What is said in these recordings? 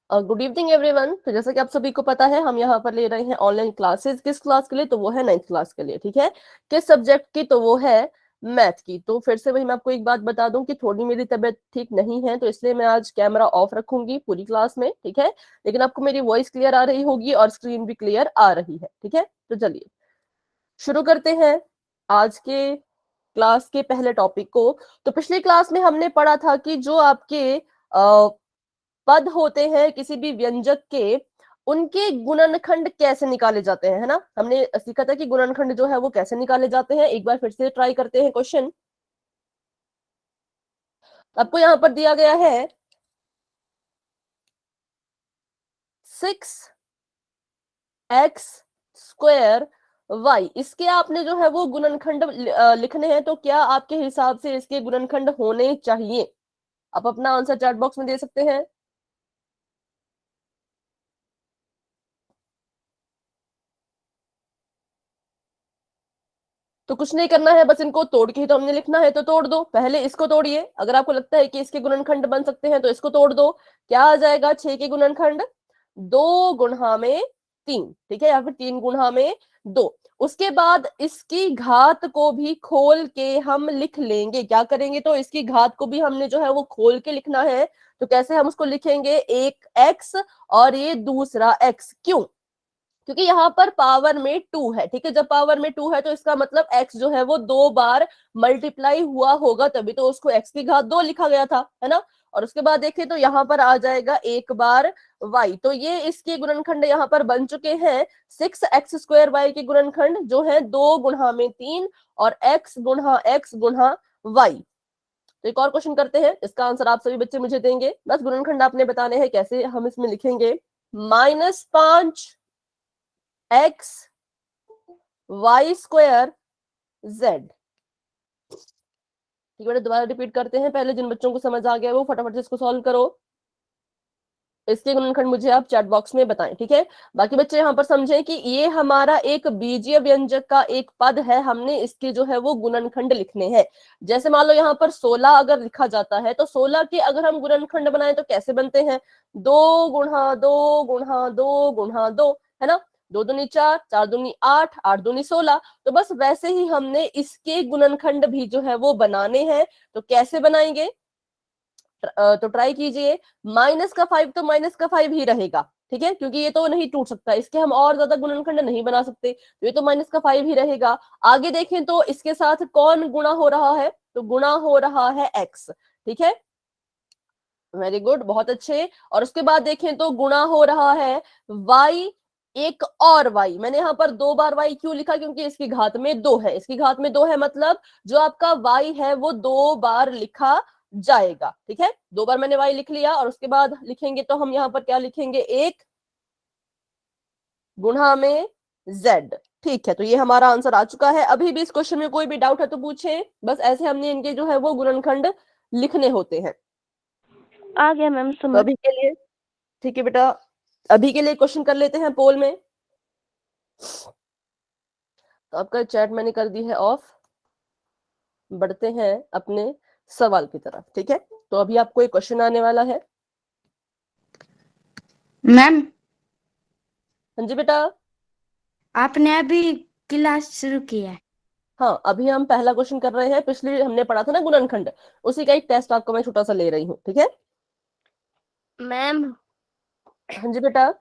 Good evening everyone. तो जैसा कि आप सभी को पता है, हम यहाँ पर ले रहे हैं ऑनलाइन क्लासेस। किस क्लास के लिए? तो वो है 9th क्लास के लिए। ठीक है, किस सब्जेक्ट की? तो वो है मैथ की। तो फिर से वही मैं आपको एक बात बता दूं कि थोड़ी मेरी तबीयत ठीक नहीं है, तो इसलिए मैं आज कैमरा ऑफ रखूंगी पूरी क्लास में। ठीक है, लेकिन आपको मेरी वॉइस क्लियर आ रही होगी और स्क्रीन भी क्लियर आ रही है। ठीक है, तो चलिए शुरू करते हैं आज के क्लास के पहले टॉपिक को। तो पिछली क्लास में हमने पढ़ा था कि जो आपके पद होते हैं किसी भी व्यंजक के, उनके गुणनखंड कैसे निकाले जाते हैं, है ना। हमने सीखा था कि गुणनखंड जो है वो कैसे निकाले जाते हैं। एक बार फिर से ट्राई करते हैं क्वेश्चन। आपको यहां पर दिया गया है 6x² y। इसके आपने जो है वो गुणनखंड लिखने हैं। तो क्या आपके हिसाब से इसके गुणनखंड होने चाहिए? आप अपना आंसर चैट बॉक्स में दे सकते हैं। तो कुछ नहीं करना है, बस इनको तोड़ के ही तो हमने लिखना है। तो तोड़ दो, पहले इसको तोड़िए। अगर आपको लगता है कि इसके गुणनखंड बन सकते हैं तो इसको तोड़ दो। क्या आ जाएगा? 6 के गुणनखंड 2 गुणा में 3। ठीक है, या फिर 3 गुणा में 2। उसके बाद इसकी घात को भी खोल के हम लिख लेंगे। क्या करेंगे? तो इसकी घात को भी हमने जो है वो खोल के लिखना है। तो कैसे हम उसको लिखेंगे? एक x और ये दूसरा x। क्यों? क्योंकि यहाँ पर पावर में 2 है। ठीक है, जब पावर में 2 है तो इसका मतलब x जो है वो 2 बार मल्टीप्लाई हुआ होगा, तभी तो उसको x की घात 2 लिखा गया था, है ना। और उसके बाद देखें तो यहाँ पर आ जाएगा एक बार y। तो ये इसके गुणनखंड यहाँ पर बन चुके हैं। 6x² y के गुणनखंड जो है 2 गुणा में 3 और x गुणा y। तो एक और क्वेश्चन करते हैं, इसका आंसर आप सभी बच्चे मुझे देंगे। बस गुणनखंड आपने बताने हैं कैसे हम इसमें लिखेंगे। -5 x y² z। ठीक है, दोबारा रिपीट करते हैं। पहले जिन बच्चों को समझ आ गया वो फटाफट से इसको सॉल्व करो। इसके गुणनखंड मुझे आप चैट बॉक्स में बताएं। ठीक है, बाकी बच्चे यहाँ पर समझें कि ये हमारा एक बीजीय व्यंजक का एक पद है, हमने इसके जो है वो गुणनखंड लिखने हैं। जैसे मान लो यहाँ पर 16 अगर लिखा जाता है, तो 16 के अगर हम गुणनखंड बनाए तो कैसे बनते हैं? 2 गुणा 2 गुणा 2 गुणा 2, है ना। 2 दूनी 4, 4 दूनी 8, 8 दूनी 16। तो बस वैसे ही हमने इसके गुणनखंड भी जो है वो बनाने हैं। तो कैसे बनाएंगे? तो ट्राई कीजिए। -5 तो -5 ही रहेगा। ठीक है, क्योंकि ये तो नहीं टूट सकता, इसके हम और ज्यादा गुणनखंड नहीं बना सकते, तो ये तो -5 ही रहेगा। आगे देखें तो इसके साथ कौन गुणा हो रहा है? तो गुणा हो रहा है x। ठीक है, वेरी गुड, बहुत अच्छे। और उसके बाद देखें तो गुणा हो रहा है y, एक और y। मैंने यहाँ पर 2 बार y क्यों लिखा? क्योंकि इसकी घात में 2 है। इसकी घात में 2 है मतलब जो आपका y है वो 2 बार लिखा जाएगा। ठीक है, 2 बार मैंने y लिख लिया। और उसके बाद लिखेंगे तो हम यहाँ पर क्या लिखेंगे? 1 गुणा में z। ठीक है, तो ये हमारा आंसर आ चुका है। अभी भी इस क्वेश्चन में कोई भी डाउट है तो पूछें। बस ऐसे हमने इनके जो है वो गुणनखंड लिखने होते हैं। आ गया मैम तो समझ। अभी के लिए ठीक है बेटा, अभी के लिए क्वेश्चन कर लेते हैं पोल में। तो आपका चैट मैंने कर दी है ऑफ। बढ़ते हैं अपने सवाल की तरफ। ठीक है, तो अभी आपको एक क्वेश्चन आने वाला है। मैम हाँ जी बेटा। आपने अभी क्लास शुरू किया है? हाँ, अभी हम पहला क्वेश्चन कर रहे हैं। पिछले हमने पढ़ा था ना गुणनखंड, उसी का एक टेस्ट आपको मैं छोटा सा ले रही हूँ। ठीक है मैम हाँ जी बेटा।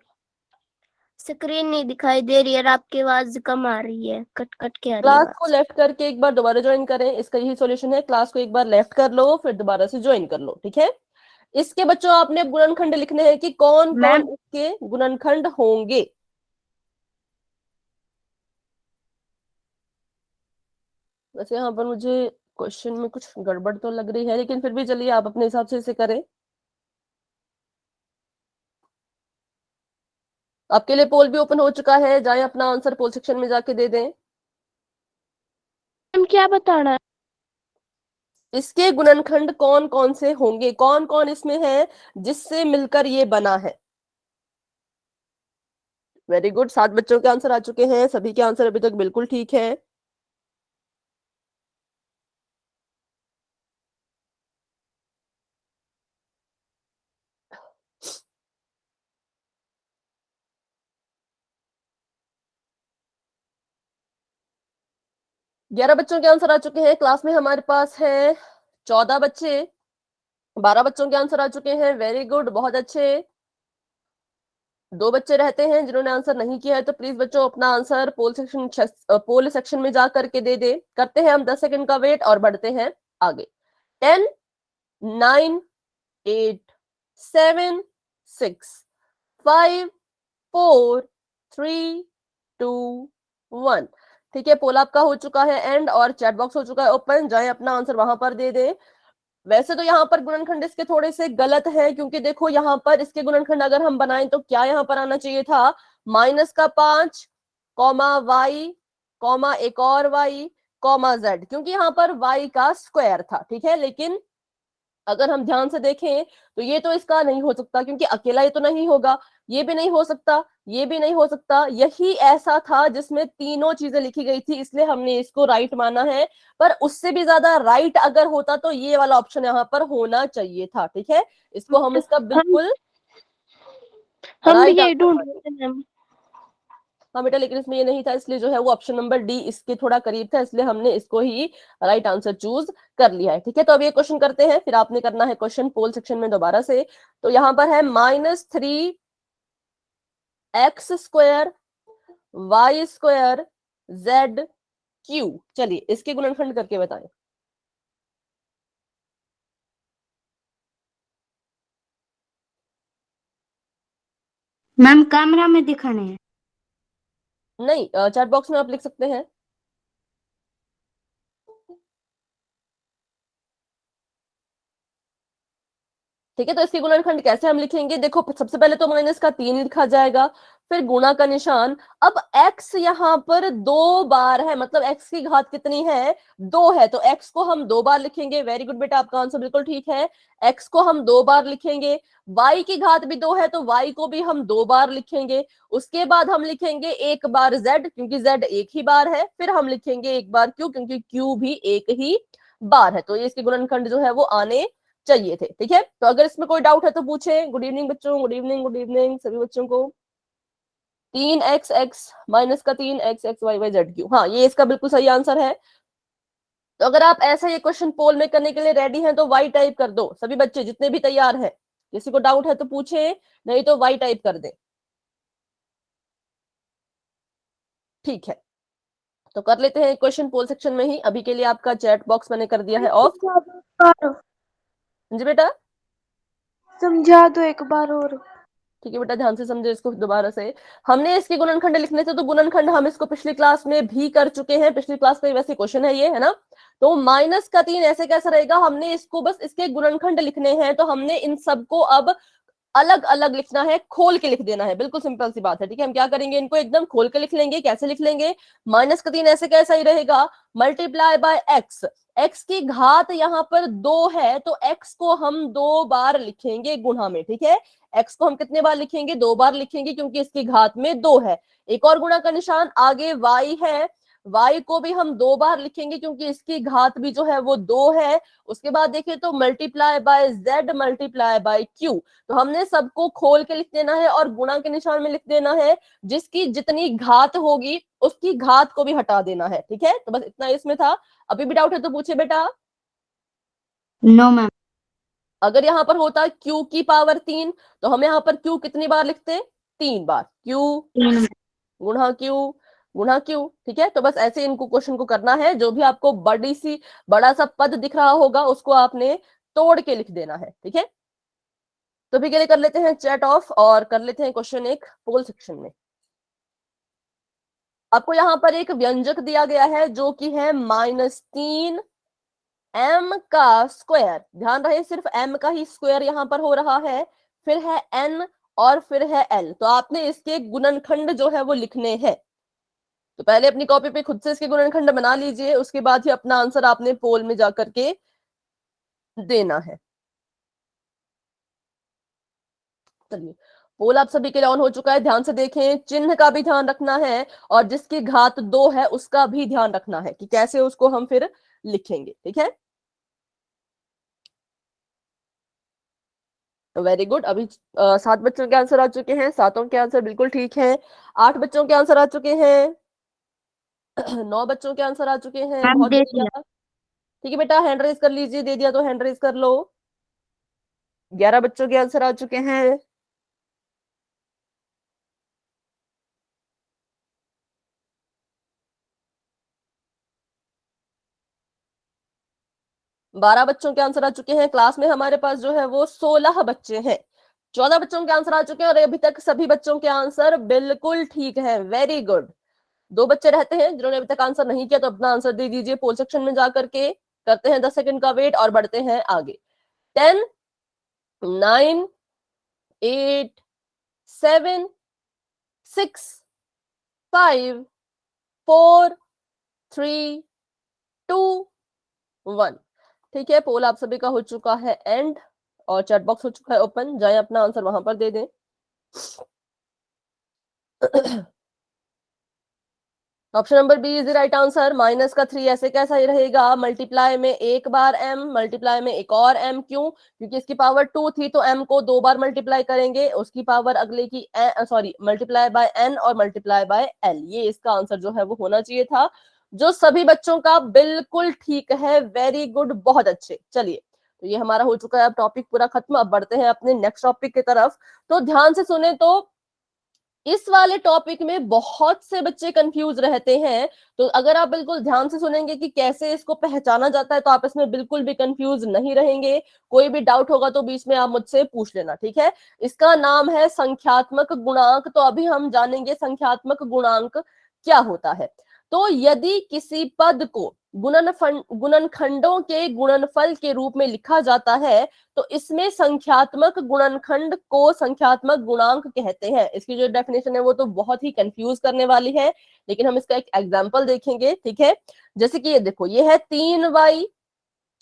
स्क्रीन नहीं दिखाई दे रही है और आपकी आवाज कम आ रही है, कट कट के आ रही है क्लास को आवाज। लेफ्ट करके एक बार दोबारा ज्वाइन करें, इसका यही सॉल्यूशन है। क्लास को एक बार लेफ्ट कर लो, फिर दोबारा से ज्वाइन कर लो। ठीक है, इसके बच्चों आपने गुणनखंड लिखने हैं कि कौन कौन मैम इसके गुणनखंड होंगे। वैसे यहाँ पर मुझे क्वेश्चन में कुछ गड़बड़ तो लग रही है, लेकिन फिर भी चलिए आप अपने हिसाब से इसे करें। आपके लिए पोल भी ओपन हो चुका है, जाएं अपना आंसर पोल सेक्शन में जाके दे दें। मैम क्या बताना है? इसके गुणनखंड कौन कौन से होंगे, कौन कौन इसमें है जिससे मिलकर ये बना है। वेरी गुड, 7 बच्चों के आंसर आ चुके हैं। सभी के आंसर अभी तक बिल्कुल ठीक है। 11 बच्चों के आंसर आ चुके हैं। क्लास में हमारे पास है 14 बच्चे। 12 बच्चों के आंसर आ चुके हैं। वेरी गुड, बहुत अच्छे। 2 बच्चे रहते हैं जिन्होंने आंसर नहीं किया है, तो प्लीज बच्चों अपना आंसर पोल सेक्शन में जा करके दे। करते हैं हम 10 सेकंड का वेट और बढ़ते हैं आगे। 10, 9, 8, 7, 6, 5, 4, 3, 2, 1। ठीक है, पोल आपका हो चुका है एंड और चैट बॉक्स हो चुका है ओपन। जाए अपना आंसर वहां पर दे। वैसे तो यहाँ पर गुणनखंड इसके थोड़े से गलत है, क्योंकि देखो यहाँ पर इसके गुणनखंड अगर हम बनाएं तो क्या यहाँ पर आना चाहिए था, -5 कॉमा वाई कॉमा एक और वाई कॉमा जेड, क्योंकि यहाँ पर वाई का स्क्वायर था। ठीक है, लेकिन अगर हम ध्यान से देखें तो ये तो इसका नहीं हो सकता, क्योंकि अकेला ये तो नहीं होगा, ये भी नहीं हो सकता, ये भी नहीं हो सकता। यही ऐसा था जिसमें तीनों चीजें लिखी गई थी, इसलिए हमने इसको राइट माना है। पर उससे भी ज्यादा राइट अगर होता तो ये वाला ऑप्शन यहाँ पर होना चाहिए था। ठीक है, इसको हम इसका बिल्कुल हम भी राइट। यही ढूंढ रहे थे मैम। हाँ बेटा, लेकिन इसमें ये नहीं था, इसलिए जो है वो ऑप्शन नंबर डी इसके थोड़ा करीब था, इसलिए हमने इसको ही राइट आंसर चूज कर लिया है। ठीक है, तो अब ये क्वेश्चन करते हैं, फिर आपने करना है क्वेश्चन पोल सेक्शन में दोबारा से। तो यहाँ पर है -3x² y² z³ चलिए इसके गुणनखंड करके बताएं। मैम कैमरा में दिखाने हैं। नहीं, चैट बॉक्स में आप लिख सकते हैं। ठीक है, तो इसके गुणनखंड कैसे हम लिखेंगे, देखो सबसे पहले तो -3 लिखा जाएगा, फिर गुणा का निशान। अब x यहाँ पर 2 बार है, मतलब x की घात कितनी है, 2 है, तो x को हम 2 बार लिखेंगे। वेरी गुड बेटा, आपका आंसर बिल्कुल ठीक है, x को हम 2 बार लिखेंगे। y की घात भी 2 है, तो y को भी हम 2 बार लिखेंगे। उसके बाद हम लिखेंगे 1 बार z, क्योंकि z एक ही बार है। फिर हम लिखेंगे 1 बार q, क्योंकि q भी एक ही बार है। तो ये इसके गुणनखंड जो है वो आने चाहिए थे। ठीक है, तो अगर इसमें कोई डाउट है तो पूछे। गुड इवनिंग बच्चों, गुड इवनिंग, गुड इवनिंग सभी बच्चों को। 3x -3x(x, y, y, z),q, हाँ ये इसका बिल्कुल सही आंसर है। तो अगर आप ऐसा ये क्वेश्चन पोल में करने के लिए रेडी हैं तो वाई टाइप कर दो, सभी बच्चे जितने भी तैयार हैं। किसी को डाउट है तो पूछे, नहीं तो वाई टाइप कर दे। ठीक है, तो कर लेते हैं क्वेश्चन पोल सेक्शन में ही। अभी के लिए आपका चैट बॉक्स मैंने कर दिया है ऑफ। जी बेटा, समझा दो एक बार और। ठीक है बेटा, ध्यान से समझे इसको दोबारा से। हमने इसके गुणनखंड लिखने थे, तो गुणनखंड हम इसको पिछली क्लास में भी कर चुके हैं। पिछली क्लास का वैसे क्वेश्चन है ये, है ना। तो -3 ऐसे कैसे रहेगा, हमने इसको बस इसके गुणनखंड लिखने हैं, तो हमने इन सबको अब अलग अलग लिखना है, खोल के लिख देना है। बिल्कुल सिंपल सी बात है। ठीक है, हम क्या करेंगे, इनको एकदम खोल के लिख लेंगे। कैसे लिख लेंगे, -3 ऐसे कैसा ही रहेगा, मल्टीप्लाई बाय x। x की घात यहाँ पर 2 है, तो x को हम 2 बार लिखेंगे गुणा में। ठीक है, x को हम कितने बार लिखेंगे, 2 बार लिखेंगे, क्योंकि इसकी घात में 2 है। एक और गुणा का निशान, आगे y है, y को भी हम 2 बार लिखेंगे, क्योंकि इसकी घात भी जो है वो 2 है। उसके बाद देखिए तो multiply by z multiply by q। तो हमने सबको खोल के लिख देना है और गुणा के निशान में लिख देना है। जिसकी जितनी घात होगी उसकी घात को भी हटा देना है। ठीक है, तो बस इतना इसमें था। अभी भी डाउट है तो पूछे बेटा। No ma'am. अगर यहाँ पर होता q की पावर 3, तो हम यहाँ पर q कितनी बार लिखते, 3 बार, q गुणा q गुणा q। ठीक है, तो बस ऐसे इनको क्वेश्चन को करना है। जो भी आपको बड़ा सा पद दिख रहा होगा उसको आपने तोड़ के लिख देना है। ठीक है, तो अभी के लिए कर लेते हैं चैट ऑफ और कर लेते हैं क्वेश्चन एक पोल सेक्शन में। आपको यहाँ पर एक व्यंजक दिया गया है जो कि है -3 m का स्क्वायर। ध्यान रहे सिर्फ m का ही स्क्वायर यहाँ पर हो रहा है, फिर है n और फिर है l। तो आपने इसके गुणनखंड जो है वो लिखने हैं। तो पहले अपनी कॉपी पे खुद से इसके गुणनखंड बना लीजिए, उसके बाद ही अपना आंसर आपने पोल में जाकर के देना है। चलिए, पोल आप सभी के लिए ऑन हो चुका है। ध्यान से देखें, चिन्ह का भी ध्यान रखना है और जिसकी घात 2 है उसका भी ध्यान रखना है कि कैसे उसको हम फिर लिखेंगे। ठीक है, तो वेरी गुड। अभी 7 बच्चों के आंसर आ चुके हैं, 7 के आंसर बिल्कुल ठीक है। 8 बच्चों के आंसर आ चुके हैं। 9 बच्चों के आंसर आ चुके हैं, मैम बहुत दे बढ़िया। दिया। ठीक है बेटा, हैंड रेज कर लीजिए, दे दिया तो हैंड रेज कर लो। 11 बच्चों के आंसर आ चुके हैं। बारह बच्चों के आंसर आ चुके हैं। क्लास में हमारे पास जो है वो 16 बच्चे हैं। 14 बच्चों के आंसर आ चुके हैं और अभी तक सभी बच्चों के आंसर बिल्कुल ठीक है, वेरी गुड। 2 बच्चे रहते हैं जिन्होंने अभी तक आंसर नहीं किया, तो अपना आंसर दे दीजिए पोल सेक्शन में जाकर के। करते हैं 10 सेकंड का वेट और बढ़ते हैं आगे। 10, 9, 8, 7, 6, 5, 4, 3, 2, 1। ठीक है, पोल आप सभी का हो चुका है एंड और चैट बॉक्स हो चुका है ओपन। जाए अपना आंसर वहां पर दे दें। Option number B is the right answer. Minus का 3 ऐसे कैसा ही रहेगा, मल्टीप्लाई में एक बार m, मल्टीप्लाई में एक और m। क्यों? क्योंकि इसकी पावर 2 थी तो m को 2 बार मल्टीप्लाई करेंगे, उसकी पावर अगले की सॉरी मल्टीप्लाई बाय n और मल्टीप्लाई बाय l। ये इसका आंसर जो है वो होना चाहिए था, जो सभी बच्चों का बिल्कुल ठीक है, वेरी गुड, बहुत अच्छे। चलिए, तो ये हमारा हो चुका है अब टॉपिक पूरा खत्म। अब बढ़ते हैं अपने नेक्स्ट टॉपिक की तरफ। तो ध्यान से सुने, तो इस वाले टॉपिक में बहुत से बच्चे कंफ्यूज रहते हैं। तो अगर आप बिल्कुल ध्यान से सुनेंगे कि कैसे इसको पहचाना जाता है, तो आप इसमें बिल्कुल भी कंफ्यूज नहीं रहेंगे। कोई भी डाउट होगा तो बीच में आप मुझसे पूछ लेना, ठीक है। इसका नाम है संख्यात्मक गुणांक। तो अभी हम जानेंगे संख्यात्मक गुणांक क्या होता है। तो यदि किसी पद को गुणनखंडों के गुणनफल के रूप में लिखा जाता है, तो इसमें संख्यात्मक गुणनखंड को संख्यात्मक गुणांक कहते हैं। इसकी जो डेफिनेशन है वो तो बहुत ही कंफ्यूज करने वाली है, लेकिन हम इसका एक एग्जांपल देखेंगे, ठीक है। जैसे कि ये देखो, ये है 3y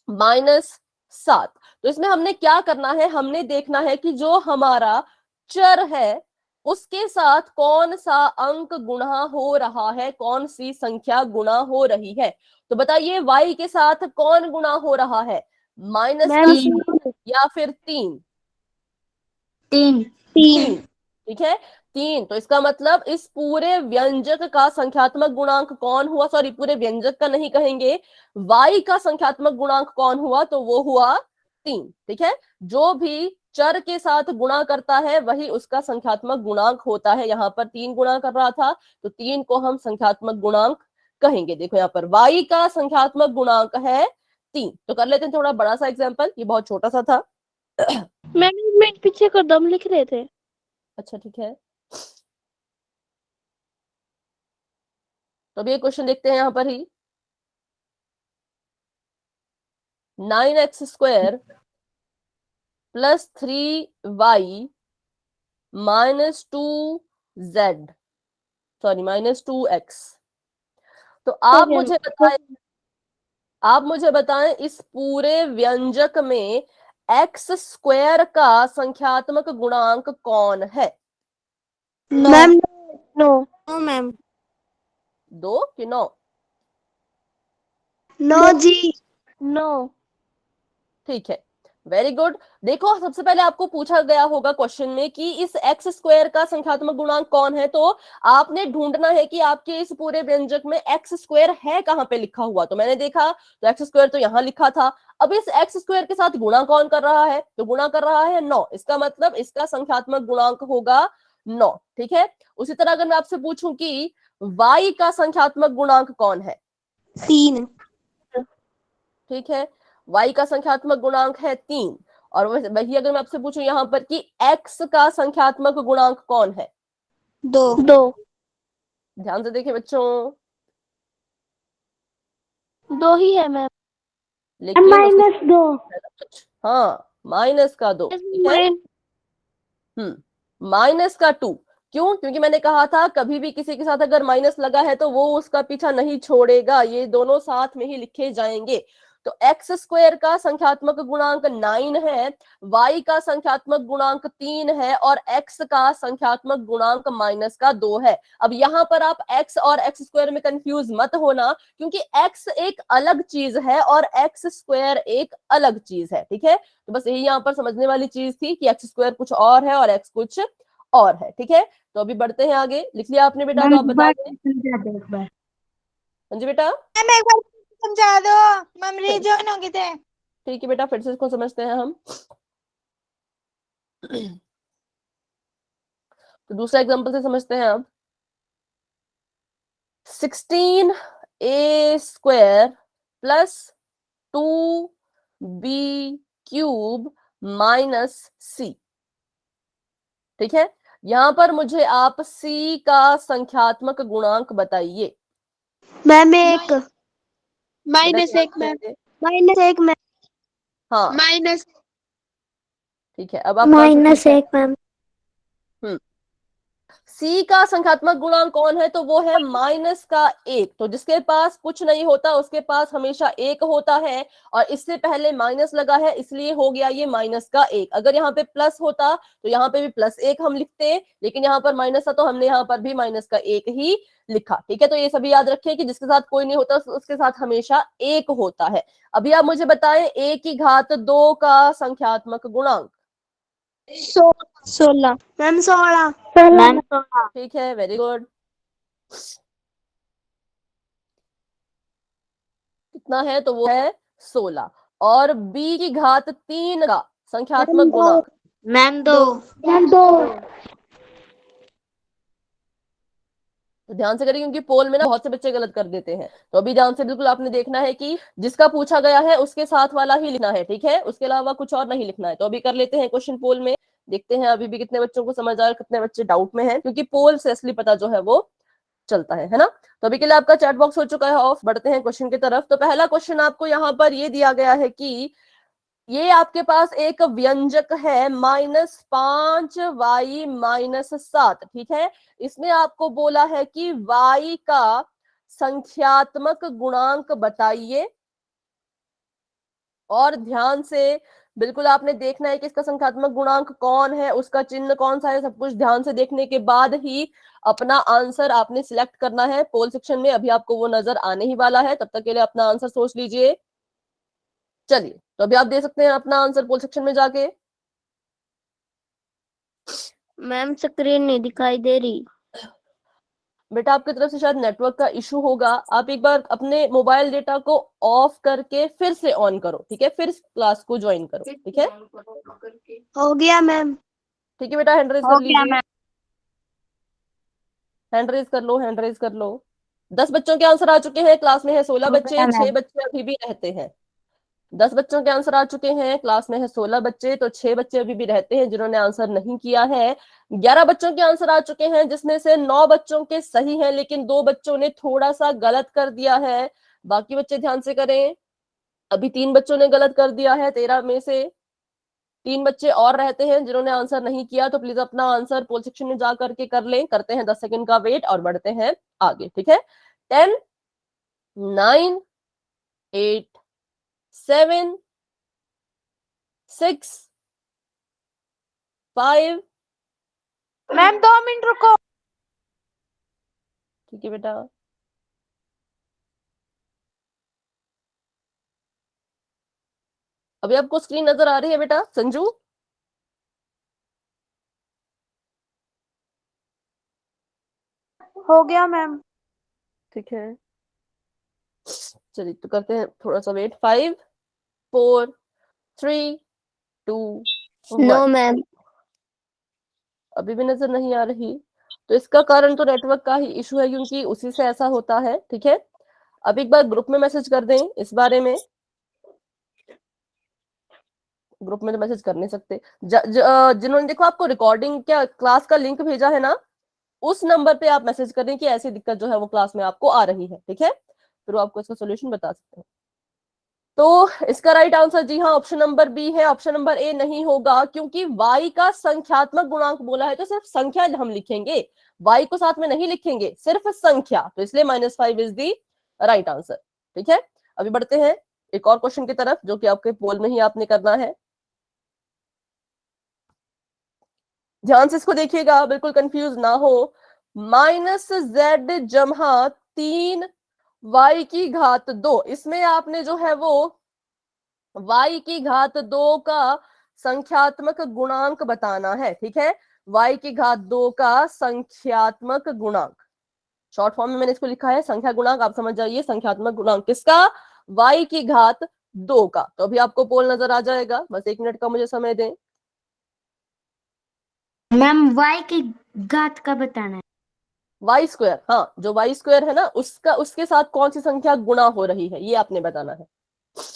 माइनस 7। तो इसमें हमने क्या करना है, हमने देखना है कि जो हमारा चर है उसके साथ कौन सा अंक गुणा हो रहा है, कौन सी संख्या गुणा हो रही है। तो बताइए, y के साथ कौन गुणा हो रहा है, माइनस का 7 या फिर 3? 3। 3, ठीक है, 3। तो इसका मतलब इस पूरे व्यंजक का संख्यात्मक गुणांक कौन हुआ, सॉरी पूरे व्यंजक का नहीं कहेंगे, y का संख्यात्मक गुणांक कौन हुआ, तो वो हुआ 3। ठीक है, जो भी चर के साथ गुणा करता है वही उसका संख्यात्मक गुणांक होता है। यहाँ पर 3 गुणा कर रहा था, तो 3 को हम संख्यात्मक गुणांक कहेंगे। देखो यहाँ पर y का संख्यात्मक गुणांक है 3। तो कर लेते हैं थोड़ा बड़ा सा एग्जाम्पल, ये बहुत छोटा सा था। मैनेजमेंट पीछे कर दो, हम लिख रहे थे। अच्छा ठीक है, तो अभी एक क्वेश्चन देखते हैं यहाँ पर ही। 9x² plus 3y minus 2z, sorry minus 2x। तो आप मुझे बताएं इस पूरे व्यंजक में x² का संख्यात्मक गुणांक कौन है? Ma'am no. No ma'am. 2 कि 9? नो जी। नो। ठीक है, वेरी गुड। देखो, सबसे पहले आपको पूछा गया होगा क्वेश्चन में कि इस x² का संख्यात्मक गुणांक कौन है, तो आपने ढूंढना है कि आपके इस पूरे व्यंजक में x² है कहां पे लिखा हुआ। तो मैंने देखा तो x² तो यहां लिखा था। अब इस x² के साथ गुणा कौन कर रहा है, तो गुणा कर रहा है 9। इसका मतलब इसका संख्यात्मक गुणांक होगा 9। ठीक है, उसी तरह अगर मैं आपसे पूछूं कि y का संख्यात्मक गुणांक कौन है? 3। ठीक है, y का संख्यात्मक गुणांक है 3। और वही अगर मैं आपसे पूछूं यहाँ पर कि x का संख्यात्मक गुणांक कौन है? 2। 2। ध्यान से देखिए बच्चों, 2 ही है मैम। लेकिन माइनस 2। हाँ, माइनस का 2। ठीक है, माइनस का 2। क्यों? क्योंकि मैंने कहा था कभी भी किसी के साथ अगर माइनस लगा है तो वो उसका पीछा नहीं छोड़ेगा, ये दोनों साथ में ही लिखे जाएंगे। तो x² का संख्यात्मक गुणांक 9 है, y का संख्यात्मक गुणांक 3 है और x का संख्यात्मक गुणांक माइनस का 2 है। अब यहाँ पर आप x और x² में कंफ्यूज मत होना, क्योंकि x एक अलग चीज है और x² एक अलग चीज है। ठीक है, तो बस यही यहाँ पर समझने वाली चीज थी कि x² कुछ और है और x कुछ और है। ठीक है, तो अभी बढ़ते हैं आगे। लिख लिया आपने बेटा? तो आप एक बार बताइए। समझा दो एक बार। हाँ जी बेटा, मैम एक बार समझा दो, मैम रीजॉइन हो गए थे। ठीक है बेटा, फिर से इसको समझते हैं हम। तो दूसरा एग्जांपल से समझते हैं अब। 16a² plus 2b³ minus c। ठीक है, यहां पर मुझे आप c का संख्यात्मक गुणांक बताइए। मैम एक बेटा -1 ध्यान मैम, से। -1 मैम, हाँ माइनस ठीक है, अब आपका आंसर ठीक है। -1 मैम। C का संख्यात्मक गुणांक कौन है? तो वो है -1। तो जिसके पास कुछ नहीं होता उसके पास हमेशा 1 होता है, और इससे पहले माइनस लगा है इसलिए हो गया ये -1। अगर यहाँ पे प्लस होता तो यहाँ पे भी +1 हम लिखते, लेकिन यहाँ पर माइनस था तो हमने यहाँ पर भी -1 ही लिखा। ठीक है, तो ये सभी याद रखें कि जिसके साथ कोई नहीं होता उसके साथ हमेशा 1 होता है। अभी आप मुझे बताएं a⁻² का संख्यात्मक गुणांक। 16 मैम, 16 मैम 16। ठीक है, वेरी गुड। कितना है? तो वो है 16। और b⁻³ का संख्यात्मक गुणांक। मैम 2। तो ध्यान से करिए क्योंकि पोल में ना बहुत से बच्चे गलत कर देते हैं। तो अभी ध्यान से बिल्कुल आपने देखना है कि जिसका पूछा गया है उसके साथ वाला ही लिखना है। ठीक है, उसके अलावा कुछ और नहीं लिखना है। तो अभी कर लेते हैं क्वेश्चन पोल में, देखते हैं अभी भी कितने बच्चों को समझ आया, कितने बच्चे डाउट में हैं, क्योंकि पोल से असली पता जो है वो चलता है ना। तो अभी के लिए आपका चैट बॉक्स हो चुका है ऑफ, बढ़ते हैं क्वेश्चन की तरफ। तो पहला क्वेश्चन आपको यहाँ पर ये दिया गया है कि ये आपके पास एक व्यंजक है -5y−7। ठीक है, इसमें आपको बोला है कि y का संख्यात्मक गुणांक बताइए, और ध्यान से बिल्कुल आपने देखना है कि इसका संख्यात्मक गुणांक कौन है, उसका चिन्ह कौन सा है, सब कुछ ध्यान से देखने के बाद ही अपना आंसर आपने सिलेक्ट करना है पोल सेक्शन में। अभी आपको वो नजर आने ही वाला है, तब तक के लिए अपना आंसर सोच लीजिए। चलिए, तो अभी आप दे सकते हैं अपना आंसर पोल सेक्शन में जाके। मैम स्क्रीन नहीं दिखाई दे रही। बेटा आपकी तरफ से शायद नेटवर्क का इशू होगा, आप एक बार अपने मोबाइल डेटा को ऑफ करके फिर से ऑन करो। ठीक है, फिर क्लास को ज्वाइन करो। ठीक है, हो गया मैम। ठीक है बेटा, हैंड रेज हो कर गया लीजिए। मैम। हैंड रेज कर लो, हैंड रेज कर लो। 10 बच्चों के आंसर आ चुके हैं, क्लास में है 16 हो बच्चे, गया 6 मैम। बच्चे अभी भी रहते हैं। 10 बच्चों के आंसर आ चुके हैं, क्लास में है 16 बच्चे, तो 6 बच्चे अभी भी रहते हैं जिन्होंने आंसर नहीं किया है। 11 बच्चों के आंसर आ चुके हैं, जिसमें से 9 बच्चों के सही हैं, लेकिन 2 बच्चों ने थोड़ा सा गलत कर दिया है। बाकी बच्चे ध्यान से करें। अभी 3 बच्चों ने गलत कर दिया है, 13 में से 3 बच्चे और रहते हैं जिन्होंने आंसर नहीं किया। तो प्लीज अपना आंसर पोल सेक्शन में जा करके कर लें। करते हैं 10 सेकंड का वेट और बढ़ते हैं आगे। ठीक है, 10 9 8 7 6 5। मैम 2 मिनट रुको। ठीक है बेटा, अभी आपको स्क्रीन नजर आ रही है बेटा संजू? हो गया मैम। ठीक है, चलिए तो करते हैं थोड़ा सा वेट। 5 4 3 2 नो 1। मैम। अभी भी नजर नहीं आ रही, तो इसका कारण तो नेटवर्क का ही इशू है, क्योंकि उसी से ऐसा होता है। ठीक है, अब एक बार ग्रुप में मैसेज कर दें इस बारे में। ग्रुप में तो मैसेज कर नहीं सकते। जिन्होंने देखो आपको रिकॉर्डिंग क्या क्लास का लिंक भेजा है ना, उस नंबर पे आप मैसेज करें कि ऐसी दिक्कत जो है वो क्लास में आपको आ रही है। ठीक है, फिर वो आपको इसका सोल्यूशन बता सकते हैं। तो इसका राइट आंसर जी हाँ ऑप्शन नंबर बी है। ऑप्शन नंबर ए नहीं होगा, क्योंकि y का संख्यात्मक गुणांक बोला है तो सिर्फ संख्या हम लिखेंगे, y को साथ में नहीं लिखेंगे, सिर्फ संख्या। तो इसलिए -5 इज दी राइट आंसर। ठीक है, अभी बढ़ते हैं एक और क्वेश्चन की तरफ, जो कि आपके पोल में ही आपने करना है। ध्यान से इसको देखिएगा, बिल्कुल कंफ्यूज ना हो। -z-3y⁻2, इसमें आपने जो है वो y⁻2 का संख्यात्मक गुणांक बताना है। ठीक है, y⁻2 का संख्यात्मक गुणांक। शॉर्ट फॉर्म में मैंने इसको लिखा है संख्या गुणांक, आप समझ जाइए संख्यात्मक गुणांक किसका, y की घात 2 का। तो अभी आपको पोल नजर आ जाएगा, बस 1 मिनट का मुझे समय दें। मैम y की घात का बताना है। वाई स्क्वायर, हाँ जो वाई स्क्वायर है ना उसका, उसके साथ कौन सी संख्या गुणा हो रही है ये आपने बताना है।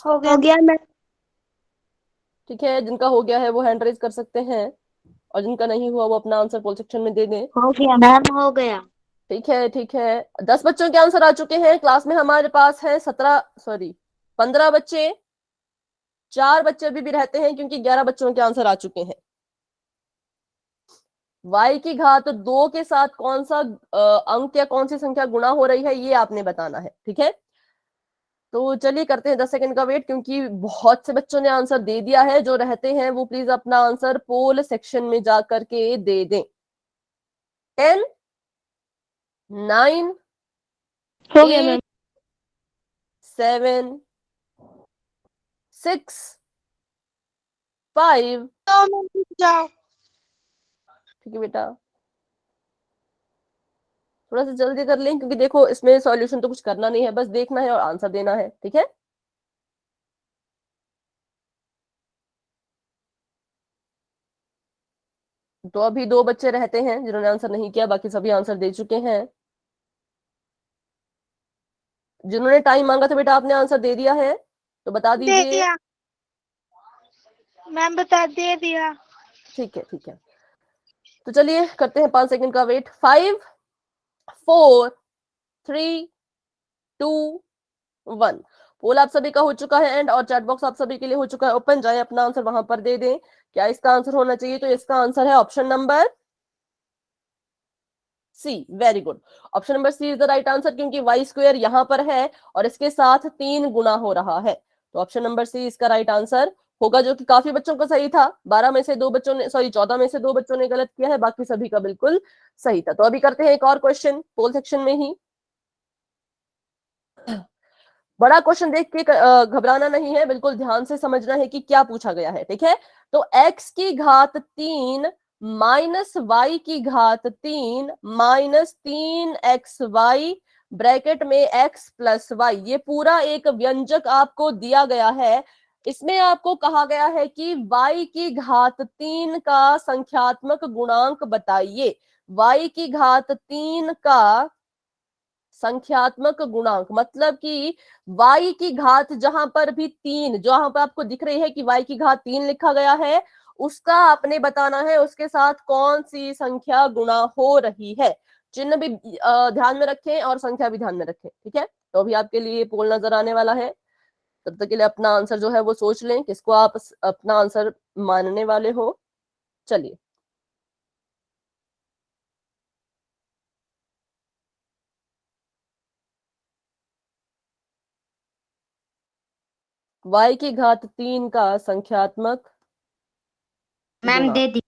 हो हो गया मैम। ठीक है, जिनका हो गया है वो हैंड रेज कर सकते हैं, और जिनका नहीं हुआ वो अपना आंसर पोल सेक्शन में दे दें। हो गया मैम, हो गया। ठीक है ठीक है, 10 बच्चों के आंसर आ चुके हैं। क्लास में हमारे पास है 15 बच्चे, 4 बच्चे अभी भी रहते हैं क्योंकि 11 बच्चों के आंसर आ चुके हैं। y की घात 2 के साथ कौन सा अंक या कौन सी संख्या गुणा हो रही है ये आपने बताना है। ठीक है, तो चलिए करते हैं 10 सेकंड का वेट, क्योंकि बहुत से बच्चों ने आंसर दे दिया है। जो रहते हैं वो प्लीज अपना आंसर पोल सेक्शन में जा करके दे दें। 10, 9, हो गया मैम। 7, 6, 5। तो मैम रुक जाओ। ठीक है बेटा, थोड़ा सा जल्दी कर लें क्योंकि देखो इसमें सॉल्यूशन तो कुछ करना नहीं है, बस देखना है और आंसर देना है। ठीक है, तो अभी 2 बच्चे रहते हैं जिन्होंने आंसर नहीं किया, बाकी सभी आंसर दे चुके हैं। जिन्होंने टाइम मांगा था बेटा आपने आंसर दे दिया है, तो बता दे दीजिए। दिया मैम, बता दे दिया। ठीक है ठीक है, तो चलिए करते हैं 5 सेकंड का वेट। 5, 4, 3, 2, 1। पोल आप सभी का हो चुका है एंड, और चैट बॉक्स आप सभी के लिए हो चुका है ओपन। जाए अपना आंसर वहां पर दे दें। क्या इसका आंसर होना चाहिए, तो इसका आंसर है option number C. Very good, option number C is the right answer, क्योंकि वाई स्क्वायर यहां पर है और इसके साथ 3 गुना हो रहा है। तो ऑप्शन नंबर सी इसका राइट आंसर होगा, जो कि काफी बच्चों का सही था। 12 में से 2 बच्चों ने, 14 में से 2 बच्चों ने गलत किया है, बाकी सभी का बिल्कुल सही था। तो अभी करते हैं एक और क्वेश्चन पोल सेक्शन में ही। बड़ा क्वेश्चन देख के घबराना नहीं है, बिल्कुल ध्यान से समझना है कि क्या पूछा गया है। ठीक है, तो x की घात 3 माइनस y की घात 3 माइनस 3xy ब्रैकेट में x प्लस y, ये पूरा एक व्यंजक आपको दिया गया है। इसमें आपको कहा गया है कि y की घात 3 का संख्यात्मक गुणांक बताइए। y की घात 3 का संख्यात्मक गुणांक मतलब कि y की घात जहां पर भी 3, जहां पर आपको दिख रही है कि y की घात 3 लिखा गया है, उसका आपने बताना है उसके साथ कौन सी संख्या गुणा हो रही है। चिन्ह भी ध्यान में रखें और संख्या भी ध्यान में रखें। ठीक है, तो अभी आपके लिए पोल नजर आने वाला है। तब तक के लिए अपना आंसर जो है वो सोच लें, किसको आप अपना आंसर मानने वाले हो। चलिए, y की घात 3 का संख्यात्मक मैम गुणांक। दे दी।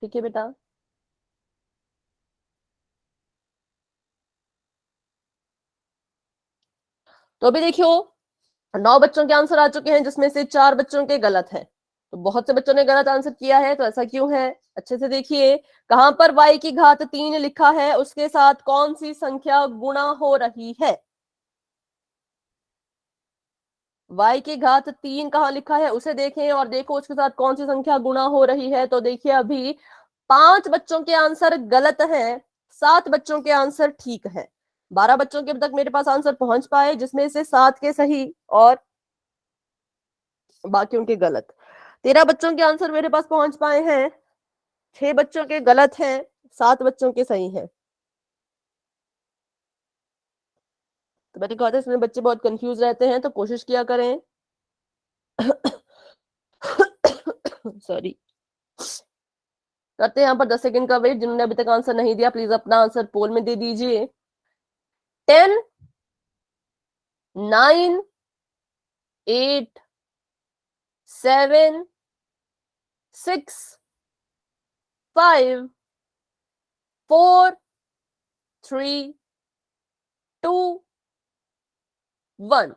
ठीक है बेटा, तो अभी देखियो 9 बच्चों के आंसर आ चुके हैं, जिसमें से 4 बच्चों के गलत हैं। तो बहुत से बच्चों ने गलत आंसर किया है, तो ऐसा क्यों है, अच्छे से देखिए। कहां पर y की घात 3 लिखा है, उसके साथ कौन सी संख्या गुणा हो रही है। y की घात 3 कहां लिखा है उसे देखें और देखो उसके साथ कौन सी संख्या गुणा हो रही है। तो देखिए अभी 5 बच्चों के आंसर गलत हैं, 7 बच्चों के आंसर ठीक हैं। 12 बच्चों के अब तक मेरे पास आंसर पहुंच पाए, जिसमें से 7 के सही और बाकियों के गलत। 13 बच्चों के आंसर मेरे पास पहुंच पाए हैं, 6 बच्चों के गलत हैं, 7 बच्चों के सही हैं। तो मैंने कहा था इसमें बच्चे बहुत कंफ्यूज रहते हैं, तो कोशिश किया करें सॉरी। करते हैं यहाँ पर 10 सेकंड का वेट। जिन्होंने अभी तक आंसर नहीं दिया प्लीज अपना आंसर पोल में दे दीजिए। 10, 9, 8, 7, 6, 5, 4, 3, 2, 1।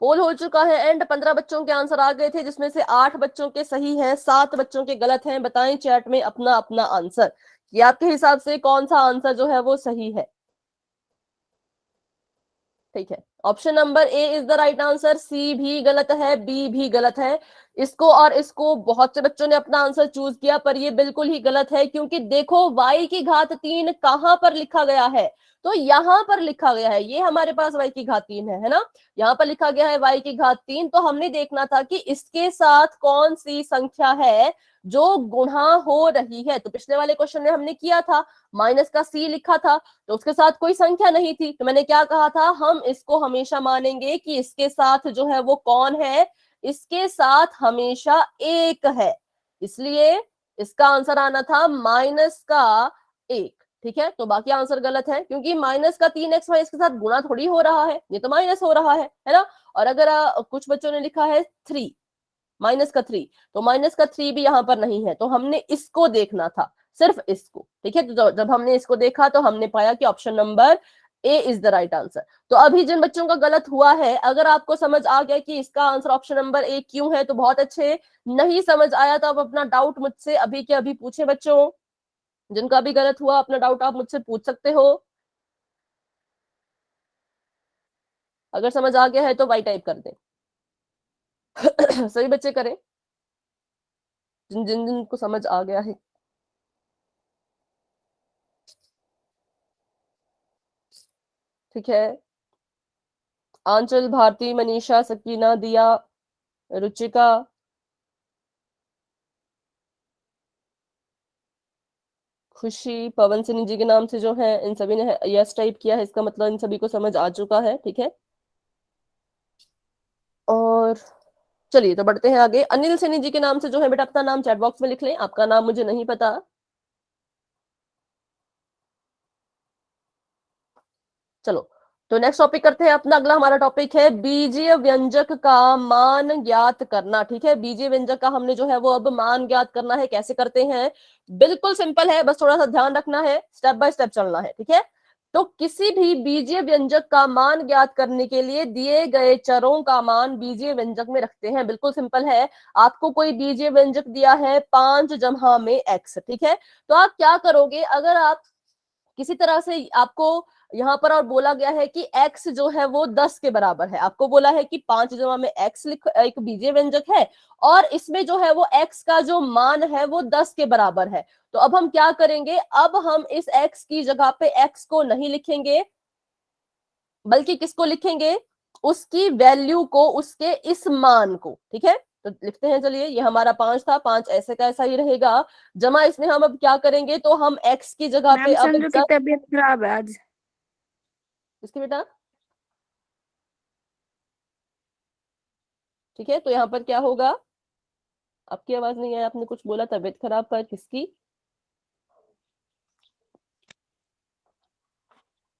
पोल हो चुका है एंड 15 बच्चों के आंसर आ गए थे, जिसमें से 8 बच्चों के सही हैं, 7 बच्चों के गलत हैं। बताएं चैट में अपना अपना आंसर कि आपके हिसाब से कौन सा आंसर जो है वो सही है। ठीक है, option number A is the right answer, C भी गलत है, बी भी गलत है। इसको और इसको बहुत से बच्चों ने अपना आंसर चूज किया, पर ये बिल्कुल ही गलत है, क्योंकि देखो y की घात 3 कहां पर लिखा गया है, तो यहां पर लिखा गया है। ये हमारे पास y की घात 3 है ना, यहाँ पर लिखा गया है y की घात 3। तो हमने देखना था कि इसके साथ कौन सी संख्या है जो गुणा हो रही है। तो पिछले वाले क्वेश्चन में हमने किया था, माइनस का c लिखा था, तो उसके साथ कोई संख्या नहीं थी। तो मैंने क्या कहा था, हम इसको हमेशा मानेंगे कि इसके साथ जो है वो कौन है, इसके साथ हमेशा 1 है। इसलिए इसका आंसर आना था माइनस का 1। ठीक है, तो बाकी आंसर गलत है, क्योंकि माइनस का 3x इसके साथ गुणा थोड़ी हो रहा है, ये तो माइनस हो रहा है ना। और अगर कुछ बच्चों ने लिखा है 3, माइनस का 3, तो माइनस का 3 भी यहां पर नहीं है, तो हमने इसको देखना था, सिर्फ इसको। ठीक है, तो जब हमने इसको देखा तो हमने पाया कि option number A is the right answer. तो अभी जिन बच्चों का गलत हुआ है, अगर आपको समझ आ गया कि इसका आंसर ऑप्शन नंबर ए क्यों है, तो बहुत अच्छे। नहीं समझ आया तो आप अपना डाउट मुझसे अभी के अभी पूछे बच्चों। जिनका भी गलत हुआ अपना डाउट आप मुझसे पूछ सकते हो। अगर समझ आ गया है तो वाई टाइप कर दें। सभी बच्चे करें, जिन जिन जिन को समझ आ गया है। ठीक है, आंचल, भारती, मनीषा, सकीना, दिया, रुचिका, खुशी, पवन सिंह जी के नाम से जो है, इन सभी ने यस टाइप किया है, इसका मतलब इन सभी को समझ आ चुका है। ठीक है, और चलिए तो बढ़ते हैं आगे। अनिल सैनी जी के नाम से जो है बेटा अपना नाम चैट बॉक्स में लिख लें, आपका नाम मुझे नहीं पता। चलो तो नेक्स्ट टॉपिक करते हैं अपना। अगला हमारा टॉपिक है बीजीय व्यंजक का मान ज्ञात करना। ठीक है, बीजीय व्यंजक का हमने जो है वो अब मान ज्ञात करना है। कैसे करते हैं, बिल्कुल सिंपल है, बस थोड़ा सा ध्यान रखना है, स्टेप बाय स्टेप चलना है। ठीक है, तो किसी भी बीजीय व्यंजक का मान ज्ञात करने के लिए दिए गए चरों का मान बीजीय व्यंजक में रखते हैं। बिल्कुल सिंपल है, आपको कोई बीजीय व्यंजक दिया है 5 जमा में x। ठीक है, तो आप क्या करोगे, अगर आप किसी तरह से आपको यहाँ पर और बोला गया है कि x जो है वो 10 के बराबर है, आपको बोला है कि 5 जमा में x एक बीजीय व्यंजक है, और इसमें जो है वो x का जो मान है वो 10 के बराबर है। तो अब हम क्या करेंगे, अब हम इस x की जगह पे x को नहीं लिखेंगे, बल्कि किसको लिखेंगे, उसकी वैल्यू को, उसके इस मान को। ठीक है, तो लिखते हैं, चलिए ये हमारा 5 था, 5 ऐसे का ऐसा ही रहेगा, जमा इसमें हम अब क्या करेंगे, तो हम x की जगह पे मैम अब संजू की तबीयत खराब है आज। इसके बेटा। ठीक है, तो यहाँ पर क्या होगा, आपकी आवाज नहीं है, आपने कुछ बोला तबीयत खराब, पर किसकी।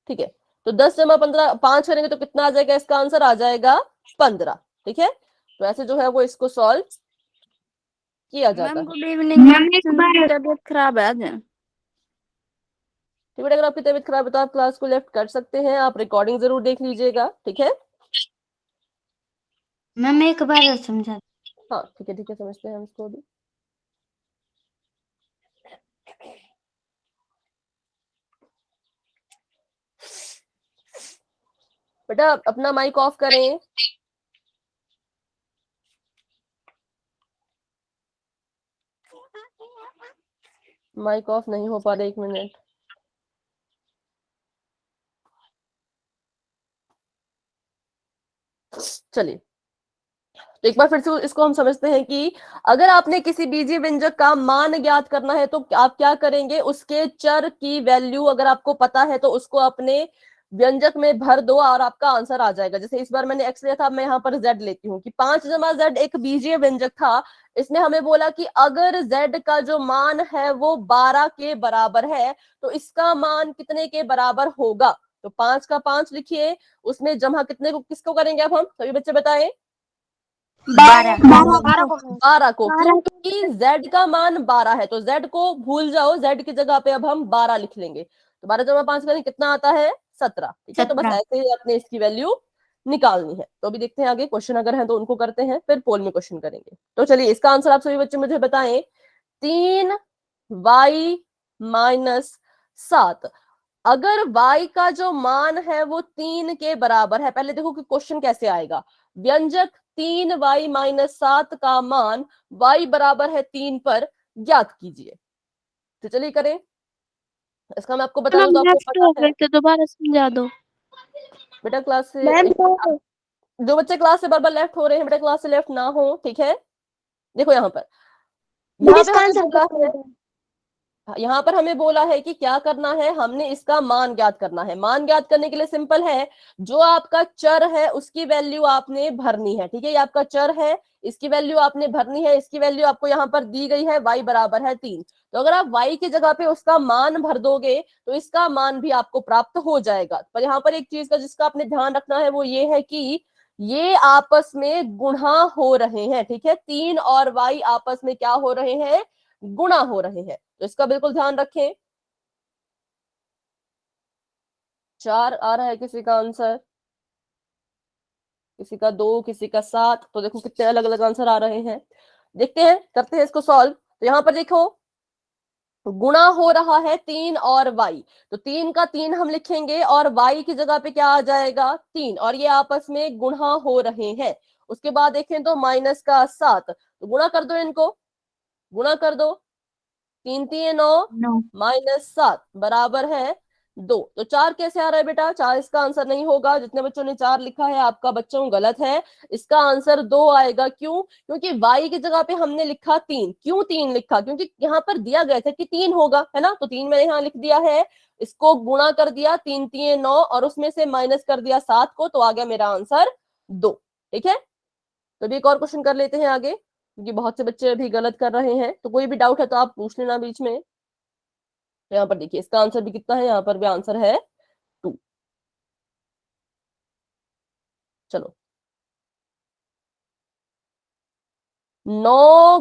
ठीक है, तो 10 जमा 15 5 करेंगे तो कितना आ जाएगा, इसका आंसर आ जाएगा 15। ठीक है, तो ऐसे जो है वो इसको सॉल्व किया जाता मैम है। गुड इवनिंग, मैम एक संजू की तबीयत खराब है आज। ठीक है, अगर आपकी तबीयत खराब है तो आप क्लास को लेफ्ट कर सकते हैं, आप रिकॉर्डिंग जरूर देख लीजिएगा। ठीक है, मैम एक बार और समझा। हाँ ठीक है, ठीक है, समझते हैं हम इसको अभी। बेटा अपना माइक ऑफ करें। माइक ऑफ नहीं हो पा रहा, 1 मिनट। चलिए तो एक बार फिर से इसको हम समझते हैं कि अगर आपने किसी बीजीय व्यंजक का मान ज्ञात करना है तो आप क्या करेंगे, उसके चर की वैल्यू अगर आपको पता है तो उसको अपने व्यंजक में भर दो और आपका आंसर आ जाएगा। जैसे इस बार मैंने x लिया था, मैं यहाँ पर z लेती हूँ कि 5 जमा z एक बीजीय व्यंजक था। इसने हमें बोला कि अगर z का जो मान है वो 12 के बराबर है तो इसका मान कितने के बराबर होगा। तो 5 का 5 लिखिए, उसमें जमा कितने को किसको करेंगे अब हम, सभी बच्चे बताएं। 12 12 को, क्योंकि z का मान 12 है तो z को भूल जाओ, z की जगह पे अब हम 12 लिख लेंगे। तो 12 जमा 5 करें कितना आता है, 17। ठीक है, तो बस 17। ऐसे ही अपने इसकी वैल्यू निकालनी है। तो अभी देखते हैं आगे क्वेश्चन अगर है तो उनको करते हैं, फिर पोल में क्वेश्चन करेंगे। तो चलिए इसका आंसर आप सभी बच्चे मुझे बताएं, 3y -7। अगर y का जो मान है वो 3 के बराबर है, पहले देखो कि क्वेश्चन कैसे आएगा। व्यंजक 3y-7 का मान y बराबर है 3 पर ज्ञात कीजिए। तो चलिए करें। इसका मैं आपको बता दूं मैम तो आपको लेफ्ट हो पता है। गए तो दोबारा समझा दो। बेटा क्लास से मैम जो बच्चे क्लास से बार बार लेफ्ट हो रहे हैं, बेटा क्लास से लेफ्ट ना हो, ठीक है। देखो यहाँ पर इसका हमें आंसर बोला है, बताओ। यहाँ पर हमें बोला है कि क्या करना है, हमने इसका मान ज्ञात करना है। मान ज्ञात करने के लिए सिंपल है, जो आपका चर है उसकी वैल्यू आपने भरनी है, ठीक है। ये आपका चर है, इसकी वैल्यू आपने भरनी है। इसकी वैल्यू आपको यहाँ पर दी गई है, y बराबर है 3। तो अगर आप y की जगह पे उसका मान भर दोगे तो इसका मान भी आपको प्राप्त हो जाएगा। पर यहाँ पर एक चीज का जिसका आपने ध्यान रखना है वो ये है कि ये आपस में गुणा हो रहे हैं, ठीक है। 3 और y आपस में क्या हो रहे हैं, गुणा हो रहे हैं। तो इसका बिल्कुल ध्यान रखें। 4 आ रहा है किसी का आंसर, किसी का 2, किसी का 7। तो देखो कितने अलग अलग आंसर आ रहे हैं। देखते हैं, करते हैं इसको सॉल्व। तो यहाँ पर देखो गुणा हो रहा है 3 और y, तो 3 का 3 हम लिखेंगे और y की जगह पे क्या आ जाएगा 3, और ये आपस में गुणा हो रहे हैं। उसके बाद देखें तो -7, तो गुणा कर दो इनको, गुणा कर दो। 3 3 9 9। -7 बराबर है 2। तो 4 कैसे आ रहा है बेटा, 4 इसका आंसर नहीं होगा। जितने बच्चों ने 4 लिखा है आपका बच्चों गलत है, इसका आंसर 2 आएगा। क्यों? क्योंकि y की जगह पे हमने लिखा 3। क्यों 3 लिखा? क्योंकि यहाँ पर दिया गया था कि 3 होगा, है ना। तो 3 मैंने यहाँ लिख दिया है, इसको गुणा कर दिया 3 3 9 और उसमें से माइनस कर दिया 7 को, तो आ गया मेरा आंसर 2, ठीक है। तो अभी एक और क्वेश्चन कर लेते हैं आगे, क्योंकि बहुत से बच्चे अभी गलत कर रहे हैं। तो कोई भी डाउट है तो आप पूछ लेना बीच में। तो यहाँ पर देखिए इसका आंसर भी कितना है, यहाँ पर भी आंसर है 2। चलो 9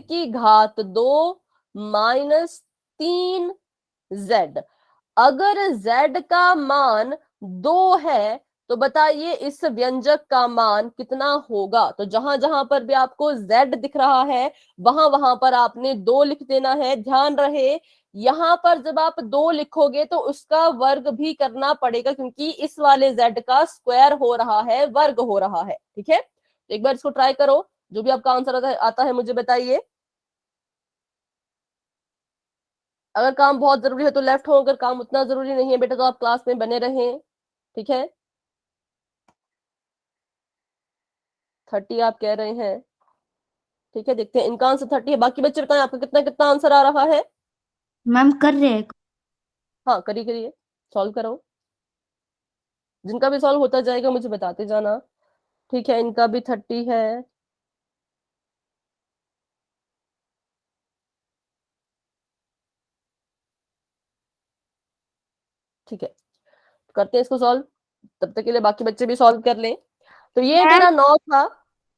की घात 2 -3z। अगर z का मान 2 है तो बताइए इस व्यंजक का मान कितना होगा। तो जहां जहां पर भी आपको z दिख रहा है वहां वहां पर आपने 2 लिख देना है। ध्यान रहे यहां पर जब आप 2 लिखोगे तो उसका वर्ग भी करना पड़ेगा, क्योंकि इस वाले z का स्क्वायर हो रहा है, वर्ग हो रहा है, ठीक है। तो एक बार इसको ट्राई करो, जो भी आपका आंसर आता है मुझे बताइए। अगर काम बहुत जरूरी है तो लेफ्ट हो, अगर काम उतना जरूरी नहीं है बेटा तो आप क्लास में बने रहें, ठीक है। 30 आप कह रहे हैं, ठीक है। देखते हैं इनका आंसर 30 है। बाकी बच्चे बताएं आपका कितना कितना आंसर आ रहा है। मैम कर रहे हैं। हाँ करिए करिए, सॉल्व करो। जिनका भी सॉल्व होता जाएगा मुझे बताते जाना, ठीक है। इनका भी 30 है, ठीक है। करते हैं इसको सॉल्व, तब तक के लिए बाकी बच्चे भी सॉल्व कर लें। तो ये मैम मेरा 9 था।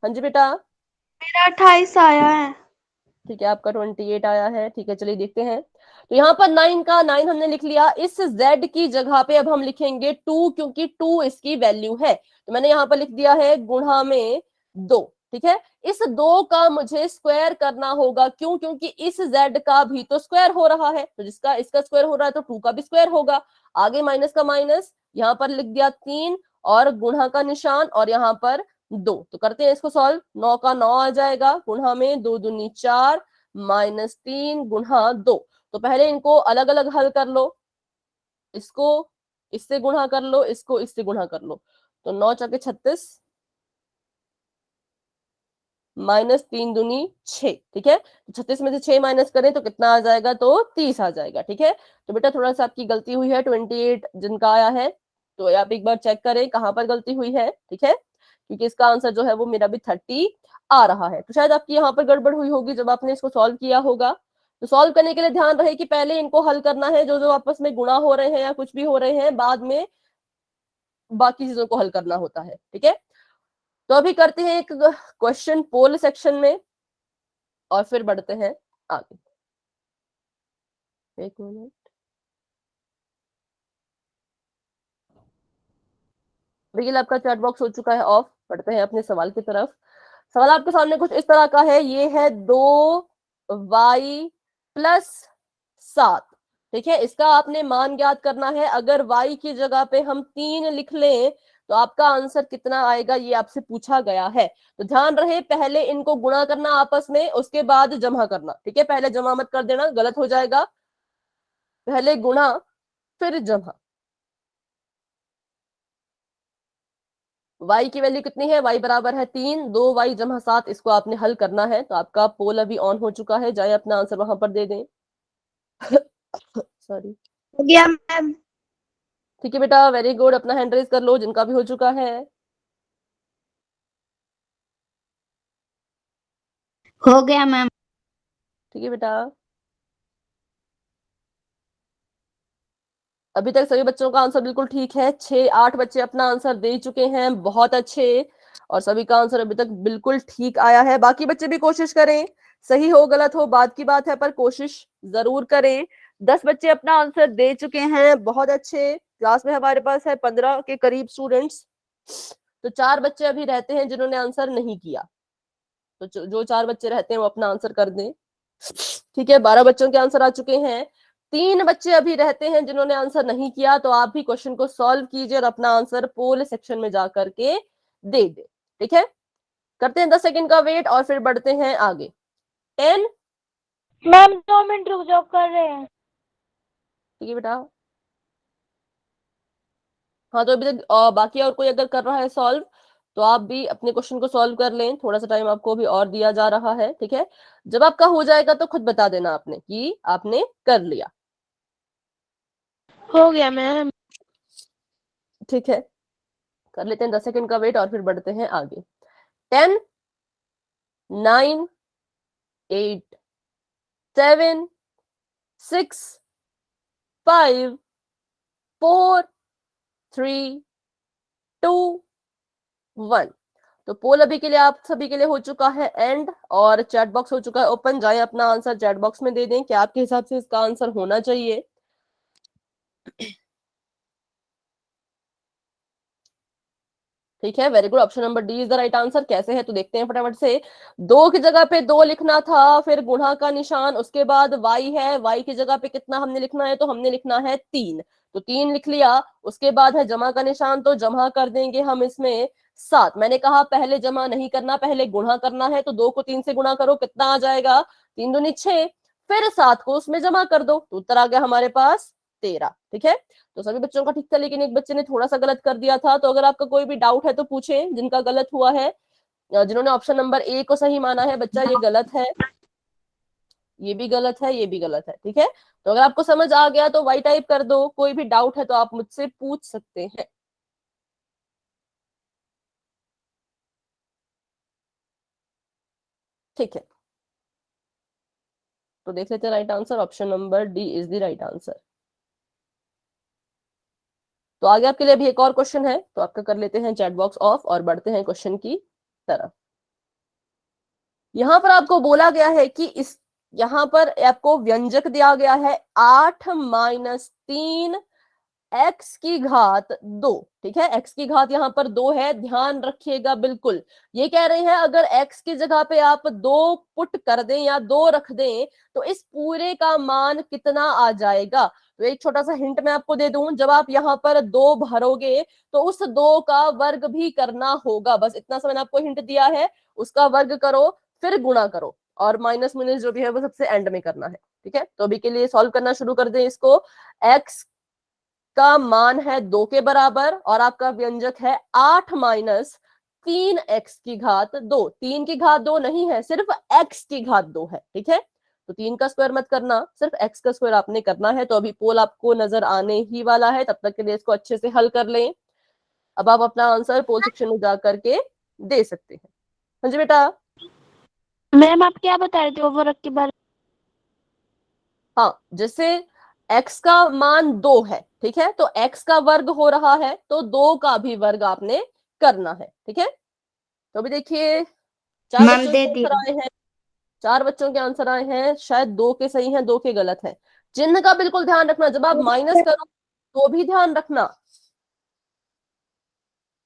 हाँ जी बेटा, मेरा 28 आया है। ठीक है। आपका 28 आया है, ठीक है। चलिए देखते हैं। तो यहाँ पर 9 का 9 हमने लिख लिया। इस z की जगह पे अब हम लिखेंगे 2, क्योंकि 2 इसकी वैल्यू है। तो मैंने यहाँ पर लिख दिया है गुणा में 2, ठीक है। इस 2 का मुझे स्क्वायर करना होगा। क्यों? क्योंकि इस z का भी तो स्क्वायर हो रहा है, तो जिसका इसका स्क्वायर हो रहा है तो 2 का भी स्क्वायर होगा। आगे माइनस का माइनस, यहाँ पर लिख दिया 3 और गुणा का निशान और यहाँ पर 2। तो करते हैं इसको सॉल्व। 9 का 9 आ जाएगा, गुणा में 2 दूनी 4 -3 गुणा 2। तो पहले इनको अलग अलग हल कर लो, इसको इससे गुणा कर लो, इसको इससे गुणा कर लो। तो 9 चौके 36 -3 दूनी 6, ठीक है। तो 36 में से 6 माइनस करें तो कितना आ जाएगा, तो 30 आ जाएगा, ठीक है। तो बेटा थोड़ा सा आपकी गलती हुई है, 28 जिनका आया है तो आप एक बार चेक करें कहां पर गलती हुई है, ठीक है। क्योंकि इसका आंसर जो है वो मेरा भी 30 आ रहा है। तो शायद आपकी यहाँ पर गड़बड़ हुई होगी जब आपने इसको सॉल्व किया होगा। तो सॉल्व करने के लिए ध्यान रहे कि पहले इनको हल करना है, जो जो आपस में गुणा हो रहे हैं या कुछ भी हो रहे हैं, बाद में बाकी चीजों को हल करना होता है, ठीक है। तो अभी करते हैं एक क्वेश्चन पोल सेक्शन में और फिर बढ़ते हैं आगे। एक मिनट, देखिए आपका चैट बॉक्स हो चुका है ऑफ। बढ़ते हैं अपने सवाल की तरफ। सवाल आपके सामने कुछ इस तरह का है, ये है 2 y प्लस 7। ठीक है, इसका आपने मान ज्ञात करना है। अगर y की जगह पे हम 3 लिख लें तो आपका आंसर कितना आएगा, ये आपसे पूछा गया है। तो ध्यान रहे, पहले इनको गुणा करना आपस में, उसके बाद जमा करना। ठीक है, पहले जमा मत कर देना, गलत हो जाएगा। पहले गुणा फिर जमा। y की वैल्यू कितनी है, y बराबर है 3, 2y जमा 7, इसको आपने हल करना है। तो आपका पोल अभी ऑन हो चुका है, जाए अपना आंसर वहां पर दे दें। सॉरी। हो गया मैम। ठीक है बेटा, वेरी गुड। अपना हैंड रेज कर लो जिनका भी हो चुका है। हो गया मैम। ठीक है बेटा, अभी तक सभी बच्चों का आंसर बिल्कुल ठीक है। 6-8 बच्चे अपना आंसर दे चुके हैं, बहुत अच्छे। और सभी का आंसर अभी तक बिल्कुल ठीक आया है। बाकी बच्चे भी कोशिश करें, सही हो गलत हो बात की बात है, पर कोशिश जरूर करें। 10 बच्चे अपना आंसर दे चुके हैं, बहुत अच्छे। क्लास में हमारे पास है 15 के करीब स्टूडेंट्स। तो 4 बच्चे अभी रहते हैं जिन्होंने आंसर नहीं किया। तो जो 4 बच्चे रहते हैं वो अपना आंसर कर दें। ठीक है, 12 बच्चों के आंसर आ चुके हैं। 3 बच्चे अभी रहते हैं जिन्होंने आंसर नहीं किया। तो आप भी क्वेश्चन को सॉल्व कीजिए और अपना आंसर पोल सेक्शन में जा करके दे दे। ठीक है, करते हैं 10 सेकंड का वेट और फिर बढ़ते हैं आगे। 10। मैम 2 मिनट रुक जाओ, कर रहे हैं। ठीक है बेटा, हाँ तो अभी तक बाकी और कोई अगर कर रहा है सॉल्व तो आप भी अपने क्वेश्चन को सॉल्व कर लें। थोड़ा सा टाइम आपको भी और दिया जा रहा है। ठीक है, जब आपका हो जाएगा तो खुद बता देना आपने कि आपने कर लिया। हो गया मैम। ठीक है, कर लेते हैं 10 सेकंड का वेट और फिर बढ़ते हैं आगे। 10, 9, 8, 7, 6, 5, 4, 3, 2, 1। तो पोल अभी के लिए आप सभी के लिए हो चुका है एंड, और चैट बॉक्स हो चुका है ओपन। जाए अपना आंसर चैट बॉक्स में दे दें कि आपके हिसाब से इसका आंसर होना चाहिए। ठीक है, very good. Option number D is the right answer. कैसे है तो देखते हैं फटाफट से। 2 की जगह पे 2 लिखना था, फिर गुणा का निशान, उसके बाद y है, y की जगह पे कितना हमने लिखना है, तो हमने लिखना है 3। तो 3 लिख लिया। उसके बाद है जमा का निशान, तो जमा कर देंगे हम इसमें 7। मैंने कहा पहले जमा नहीं करना, पहले गुणा करना है। तो 2 को 3 से गुणा करो, कितना आ जाएगा, 3 दूनी 6। फिर 7 को उसमें जमा कर दो, तो उत्तर आ गया हमारे पास 13। ठीक है, तो सभी बच्चों का ठीक था, लेकिन एक बच्चे ने थोड़ा सा गलत कर दिया था। तो अगर आपका कोई भी डाउट है तो पूछें, जिनका गलत हुआ है। जिन्होंने ऑप्शन नंबर ए को सही माना है, बच्चा ये गलत है, ये भी गलत है, ये भी गलत है। ठीक है, तो अगर आपको समझ आ गया तो वाई टाइप कर दो। कोई भी डाउट है तो आप मुझसे पूछ सकते हैं। ठीक है, तो देख लेते हैं right answer. Option number D is the right answer. तो आगे आपके लिए अभी एक और क्वेश्चन है, तो आपका कर लेते हैं चैट बॉक्स ऑफ और बढ़ते हैं क्वेश्चन की तरफ। यहां पर आपको बोला गया है कि इस यहां पर आपको व्यंजक दिया गया है 8 - 3 x की घात 2। ठीक है, x की घात यहां पर 2 है, ध्यान रखिएगा बिल्कुल। ये कह रहे हैं अगर x की जगह पे आप 2 पुट कर दें या 2 रख दें तो इस पूरे का मान कितना आ जाएगा। तो एक छोटा सा हिंट मैं आपको दे दूं, जब आप यहाँ पर 2 भरोगे तो उस 2 का वर्ग भी करना होगा। बस इतना सा मैंने आपको हिंट दिया है, उसका वर्ग करो फिर गुणा करो, और माइनस माइनस जो भी है वो सबसे एंड में करना है। ठीक है, तो अभी के लिए सॉल्व करना शुरू कर दें इसको। x का मान है 2 के बराबर और आपका व्यंजक है 8 - 3 x की घात 2। 3 की घात 2 नहीं है, सिर्फ x की घात 2 है। ठीक है, तो 3 का स्क्वायर मत करना, सिर्फ x का स्क्वायर आपने करना है। तो अभी पोल आपको नजर आने ही वाला है, तब तक के लिए इसको अच्छे से हल कर लें। अब आप अपना आंसर पोल सेक्शन में जा करके दे सकते हैं। हाँ जी बेटा। मैम आप क्या बता रहे थे ओवरवर्क के बारे हाँ, जैसे x का मान 2 है, ठीक है, तो x का वर्ग हो रहा है तो 2 का भी वर्ग आपने करना है। ठीक है, तो अभी देखिए 4 मैम बच्चों दे के आंसर दिया। आए हैं। 4 बच्चों के आंसर आए हैं, शायद 2 के सही हैं, 2 के गलत हैं। चिन्ह का बिल्कुल ध्यान रखना, जब आप माइनस करो तो भी ध्यान रखना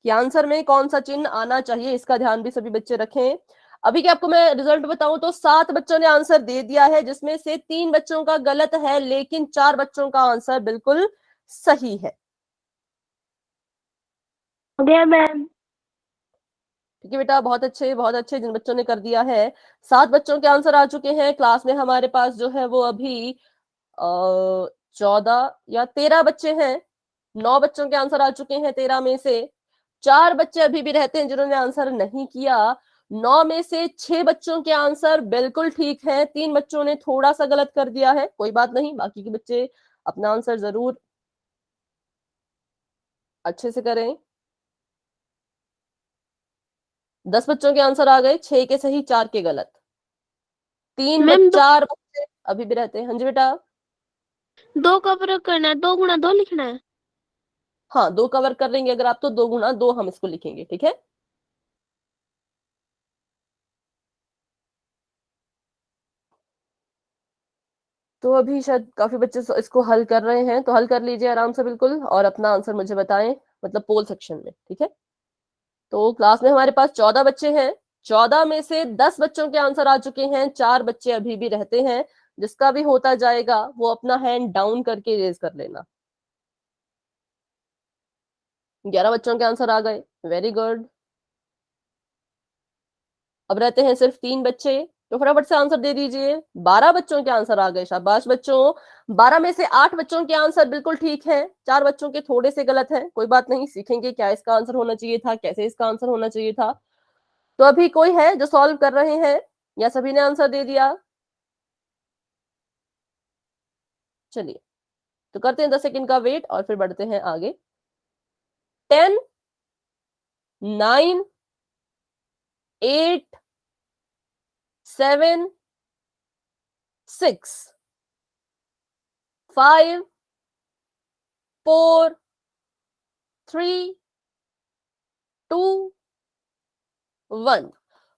कि आंसर में कौन सा चिन्ह आना चाहिए, इसका ध्यान भी सभी बच्चे रखें। अभी के आपको मैं रिजल्ट बताऊं तो 7 बच्चों ने आंसर दे दिया है, जिसमें से 3 बच्चों का गलत है, लेकिन 4 बच्चों का आंसर बिल्कुल सही है। हो गया मैम। ठीक है बेटा, बहुत अच्छे जिन बच्चों ने कर दिया है। 7 बच्चों के आंसर आ चुके हैं। क्लास में हमारे पास जो है वो अभी 14 या 13 बच्चे हैं। 9 बच्चों के आंसर आ चुके हैं 13 में से। 4 बच्चे अभी भी रहते हैं जिन्होंने आंसर नहीं किया। 9 में से 6 बच्चों के आंसर बिल्कुल ठीक है, 3 बच्चों ने थोड़ा सा गलत कर दिया है, कोई बात नहीं, बाकी के बच्चे अपना आंसर जरूर अच्छे से करें। 10 बच्चों के आंसर आ गए, 6 के सही 4 के गलत। मैम 4 बच्चे अभी भी रहते हैं। हाँ जी बेटा। 2 का वर्ग करना है, 2 गुणा 2 लिखना है। हाँ, 2 कवर कर लेंगे अगर आप तो 2 गुना 2 हम इसको लिखेंगे, ठीक है। तो अभी शायद काफी बच्चे इसको हल कर रहे हैं, तो हल कर लीजिए आराम से बिल्कुल, और अपना आंसर मुझे बताएं, मतलब पोल सेक्शन में, ठीक है। तो क्लास में हमारे पास 14 बच्चे हैं। 14 में से 10 बच्चों के आंसर आ चुके हैं, 4 बच्चे अभी भी रहते हैं। जिसका भी होता जाएगा वो अपना हैंड डाउन करके रेज कर लेना। 11 बच्चों के आंसर आ गए, वेरी गुड। अब रहते हैं सिर्फ 3 बच्चे, तो फटाफट से आंसर दे दीजिए। 12 बच्चों के आंसर आ गए, शाबाश बच्चों। 12 में से 8 बच्चों के आंसर बिल्कुल ठीक है, 4 बच्चों के थोड़े से गलत हैं, कोई बात नहीं, सीखेंगे क्या इसका आंसर होना चाहिए था, कैसे इसका आंसर होना चाहिए था। तो अभी कोई है जो सॉल्व कर रहे हैं या सभी ने आंसर दे दिया? चलिए, तो करते हैं 10 सेकंड का वेट और फिर बढ़ते हैं आगे। 10, 9, 8, 7, 6, 5, 4, 3, 2, 1।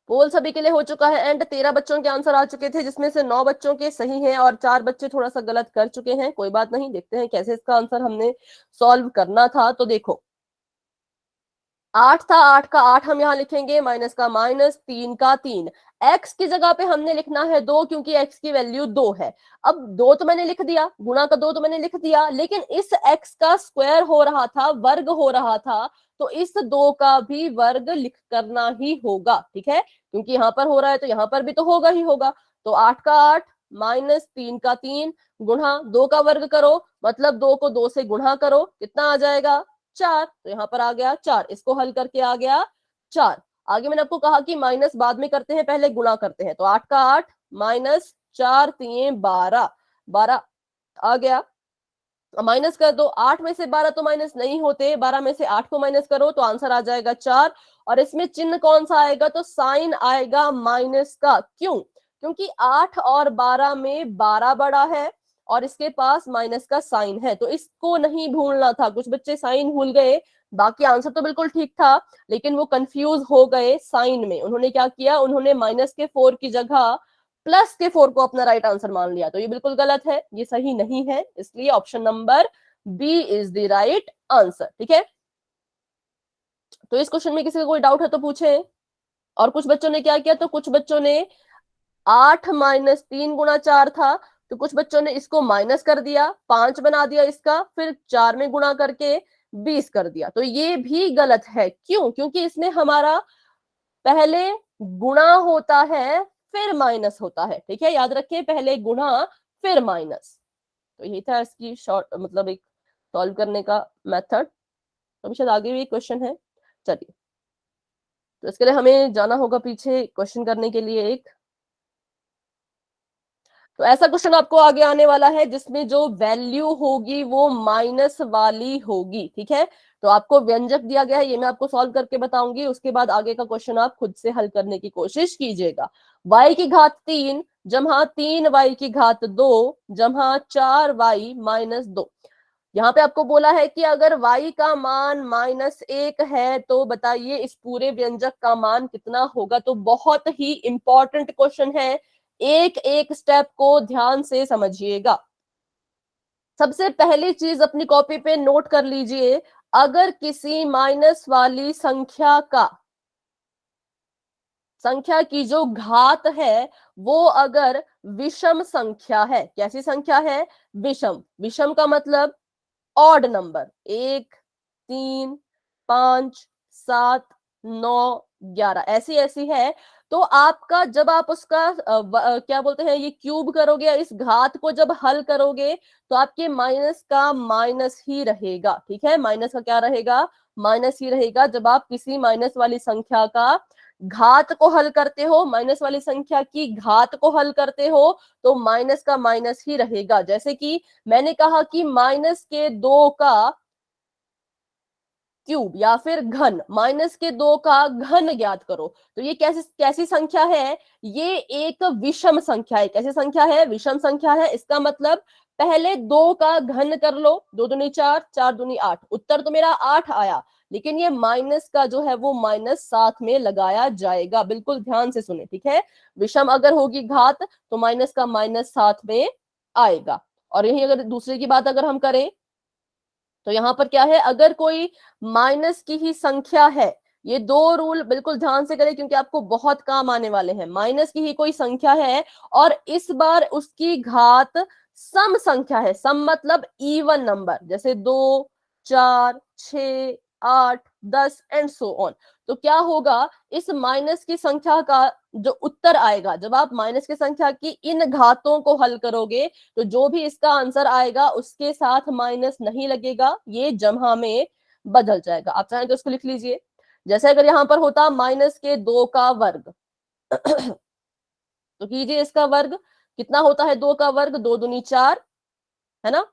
पोल सभी के लिए हो चुका है एंड 13 बच्चों के आंसर आ चुके थे, जिसमें से 9 बच्चों के सही हैं और 4 बच्चे थोड़ा सा गलत कर चुके हैं, कोई बात नहीं, देखते हैं कैसे इसका आंसर हमने सॉल्व करना था। तो देखो, 8 था, 8 का 8 हम यहाँ लिखेंगे, माइनस का माइनस, 3 का 3। x की जगह पे हमने लिखना है 2, क्योंकि x की वैल्यू 2 है। अब 2 तो मैंने लिख दिया, गुणा का 2 तो मैंने लिख दिया, लेकिन इस x का स्क्वायर हो रहा था, वर्ग हो रहा था, तो इस 2 का भी वर्ग लिख करना ही होगा, ठीक है, क्योंकि यहाँ पर हो रहा है तो यहाँ पर भी तो होगा ही होगा। तो 8 का 8 माइनस 3 का 3 गुणा 2 का वर्ग करो, मतलब 2 को 2 से गुणा करो, कितना आ जाएगा? 4। तो यहाँ पर आ गया 4, इसको हल करके आ गया 4। आगे मैंने आपको कहा कि माइनस बाद में करते हैं, पहले गुणा करते हैं। तो 8 का 8 माइनस 4 3 12, 12 आ गया। माइनस कर दो, 8 में से 12 तो माइनस नहीं होते, 12 में से 8 को माइनस करो तो आंसर आ जाएगा 4। और इसमें चिन्ह कौन सा आएगा? तो साइन आएगा माइनस का। क्यों? क्योंकि 8 और 12 में 12 बड़ा है और इसके पास माइनस का साइन है, तो इसको नहीं भूलना था। कुछ बच्चे साइन भूल गए, बाकी आंसर तो बिल्कुल ठीक था, लेकिन वो कंफ्यूज हो गए साइन में। उन्होंने क्या किया? उन्होंने माइनस के 4 की जगह प्लस के 4 को अपना राइट आंसर मान लिया, तो ये बिल्कुल गलत है, ये सही नहीं है, इसलिए option number B is the right answer, ठीक है। तो इस क्वेश्चन में किसी का कोई डाउट है तो पूछे। और कुछ बच्चों ने क्या किया? तो कुछ बच्चों ने 8 माइनस 3 गुणा 4 था, तो कुछ बच्चों ने इसको माइनस कर दिया, 5 बना दिया इसका, फिर 4 में गुणा करके 20 कर दिया, तो ये भी गलत है। क्यों? क्योंकि इसमें हमारा पहले गुणा होता है फिर माइनस होता है, ठीक है, याद रखें, पहले गुणा फिर माइनस। तो यही था इसकी शॉर्ट, मतलब एक सॉल्व करने का मेथड। तो शायद आगे भी क्वेश्चन है, चलिए। तो इसके लिए हमें जाना होगा पीछे क्वेश्चन करने के लिए एक। तो ऐसा क्वेश्चन आपको आगे आने वाला है जिसमें जो वैल्यू होगी वो माइनस वाली होगी, ठीक है। तो आपको व्यंजक दिया गया है, ये मैं आपको सॉल्व करके बताऊंगी, उसके बाद आगे का क्वेश्चन आप खुद से हल करने की कोशिश कीजिएगा। y की घात 3 जमा 3y की घात 2 जमा 4y माइनस 2। यहाँ पे आपको बोला है कि अगर y का मान -1 है तो बताइए इस पूरे व्यंजक का मान कितना होगा। तो बहुत ही इंपॉर्टेंट क्वेश्चन है, एक एक स्टेप को ध्यान से समझिएगा। सबसे पहली चीज अपनी कॉपी पे नोट कर लीजिए, अगर किसी माइनस वाली संख्या का संख्या की जो घात है वो अगर विषम संख्या है, कैसी संख्या है, विषम। विषम का मतलब ऑड नंबर, 1, 3, 5, 7, 9, 11 ऐसी ऐसी है, तो आपका जब आप उसका क्या बोलते हैं, ये क्यूब करोगे, इस घात को जब हल करोगे तो आपके माइनस का माइनस ही रहेगा। ठीक है, माइनस का क्या रहेगा, माइनस ही रहेगा। जब आप किसी माइनस वाली संख्या का घात को हल करते हो, माइनस वाली संख्या की घात को हल करते हो, तो माइनस का माइनस ही रहेगा। जैसे कि मैंने कहा कि -2 का क्यूब या फिर घन, -2 का घन ज्ञात करो, तो ये कैसी कैसी संख्या है, ये एक विषम संख्या है। कैसी संख्या है, विषम संख्या है। इसका मतलब पहले 2 का घन कर लो, 2 दूनी 4, 4 दूनी 8, उत्तर तो मेरा 8 आया, लेकिन ये माइनस का जो है वो माइनस साथ में लगाया जाएगा। बिल्कुल ध्यान से सुने, ठीक है। विषम अगर होगी घात तो माइनस का माइनस साथ में आएगा। और यही अगर दूसरे की बात अगर हम करें तो यहां पर क्या है, अगर कोई माइनस की ही संख्या है, ये दो रूल बिल्कुल ध्यान से करें क्योंकि आपको बहुत काम आने वाले हैं। माइनस की ही कोई संख्या है और इस बार उसकी घात सम संख्या है, सम मतलब इवन नंबर, जैसे 2, 4, 6, 8, 10 एंड सो ऑन, तो क्या होगा, इस माइनस की संख्या का जो उत्तर आएगा, जब आप माइनस की संख्या की इन घातों को हल करोगे तो जो भी इसका आंसर आएगा उसके साथ माइनस नहीं लगेगा, ये जमहा में बदल जाएगा। आप चाहें तो इसको लिख लीजिए, जैसे अगर यहां पर होता -2 का वर्ग तो कीजिए इसका वर्ग, कितना होता है 2 का वर्ग, 2 दूनी 4, है ना,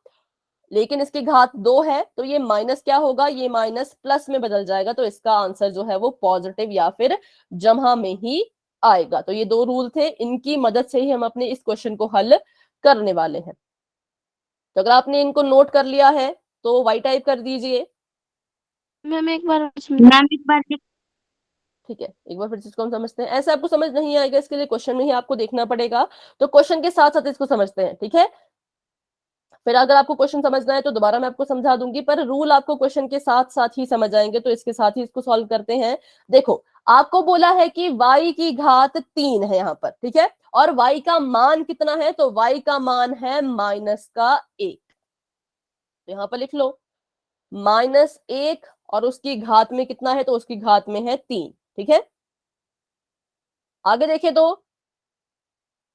लेकिन इसकी घात 2 है तो ये माइनस क्या होगा, ये माइनस प्लस में बदल जाएगा, तो इसका आंसर जो है वो पॉजिटिव या फिर जमहा में ही आएगा। तो ये दो रूल थे, इनकी मदद से ही हम अपने इस क्वेश्चन को हल करने वाले हैं। तो अगर आपने इनको नोट कर लिया है तो वाई टाइप कर दीजिए। मैम एक बार मैम एक बार ठीक है, एक बार फिर से इसको हम समझते हैं। ऐसे आपको समझ नहीं आएगा, इसके लिए क्वेश्चन में ही आपको देखना पड़ेगा, तो क्वेश्चन के साथ साथ इसको समझते हैं, ठीक है। फिर अगर आपको क्वेश्चन समझना है तो दोबारा मैं आपको समझा दूंगी, पर रूल आपको क्वेश्चन के साथ साथ ही समझ आएंगे, तो इसके साथ ही इसको सॉल्व करते हैं। देखो, आपको बोला है कि y की घात 3 है यहाँ पर, ठीक है, और y का मान कितना है, तो y का मान है -1, तो यहाँ पर लिख लो -1 और उसकी घात में कितना है, तो उसकी घात में है 3, ठीक है। आगे देखें तो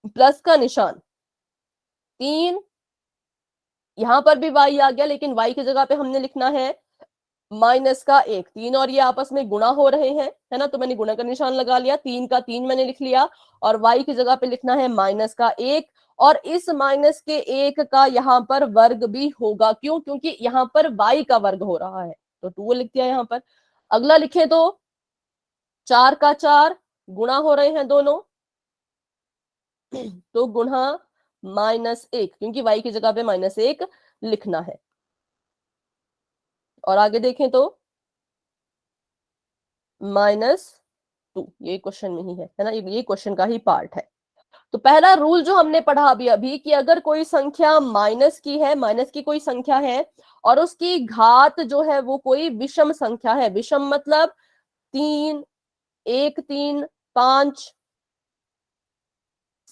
प्लस का निशान 3, यहां पर भी y आ गया, लेकिन y की जगह पे हमने लिखना है -1, 3 और ये आपस में गुणा हो रहे हैं, है ना, तो मैंने गुणा का निशान लगा लिया, 3 का 3 मैंने लिख लिया, और y की जगह पे लिखना है -1, और इस -1 का यहाँ पर वर्ग भी होगा, क्यों, क्योंकि यहाँ पर y का वर्ग हो रहा है, तो 2 लिख दिया यहाँ पर। अगला लिखे तो 4 का 4 गुणा हो रहे हैं दोनों, तो गुणा -1, क्योंकि y की जगह पे -1 लिखना है। और आगे देखें तो -2, ये क्वेश्चन में ही है ना, ये क्वेश्चन का ही पार्ट है। तो पहला रूल जो हमने पढ़ा अभी कि अगर कोई संख्या माइनस की है, माइनस की कोई संख्या है और उसकी घात जो है वो कोई विषम संख्या है, विषम मतलब 3, 1, 3, 5,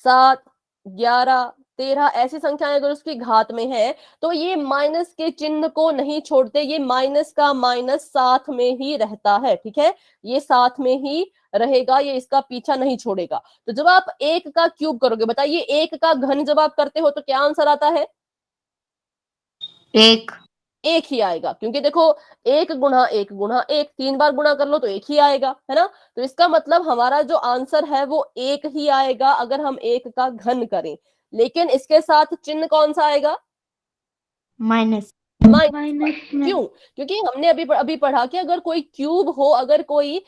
7, 11, 13 ऐसी संख्याएं अगर उसकी घात में है, तो ये माइनस के चिन्ह को नहीं छोड़ते, ये माइनस का माइनस साथ में ही रहता है, ठीक है, ये साथ में ही रहेगा, ये इसका पीछा नहीं छोड़ेगा। तो जब आप 1 का क्यूब करोगे, बताइए 1 का घन जब आप करते हो तो क्या आंसर आता है, 1 1 ही आएगा, क्योंकि देखो 1 गुणा 1 गुणा 1, 3 बार गुणा कर लो तो 1 ही आएगा, है ना, तो इसका मतलब हमारा जो आंसर है वो 1 ही आएगा अगर हम 1 का घन करें, लेकिन इसके साथ चिन्ह कौन सा आएगा, माइनस क्यों, क्योंकि हमने अभी पढ़ा कि अगर कोई क्यूब हो, अगर कोई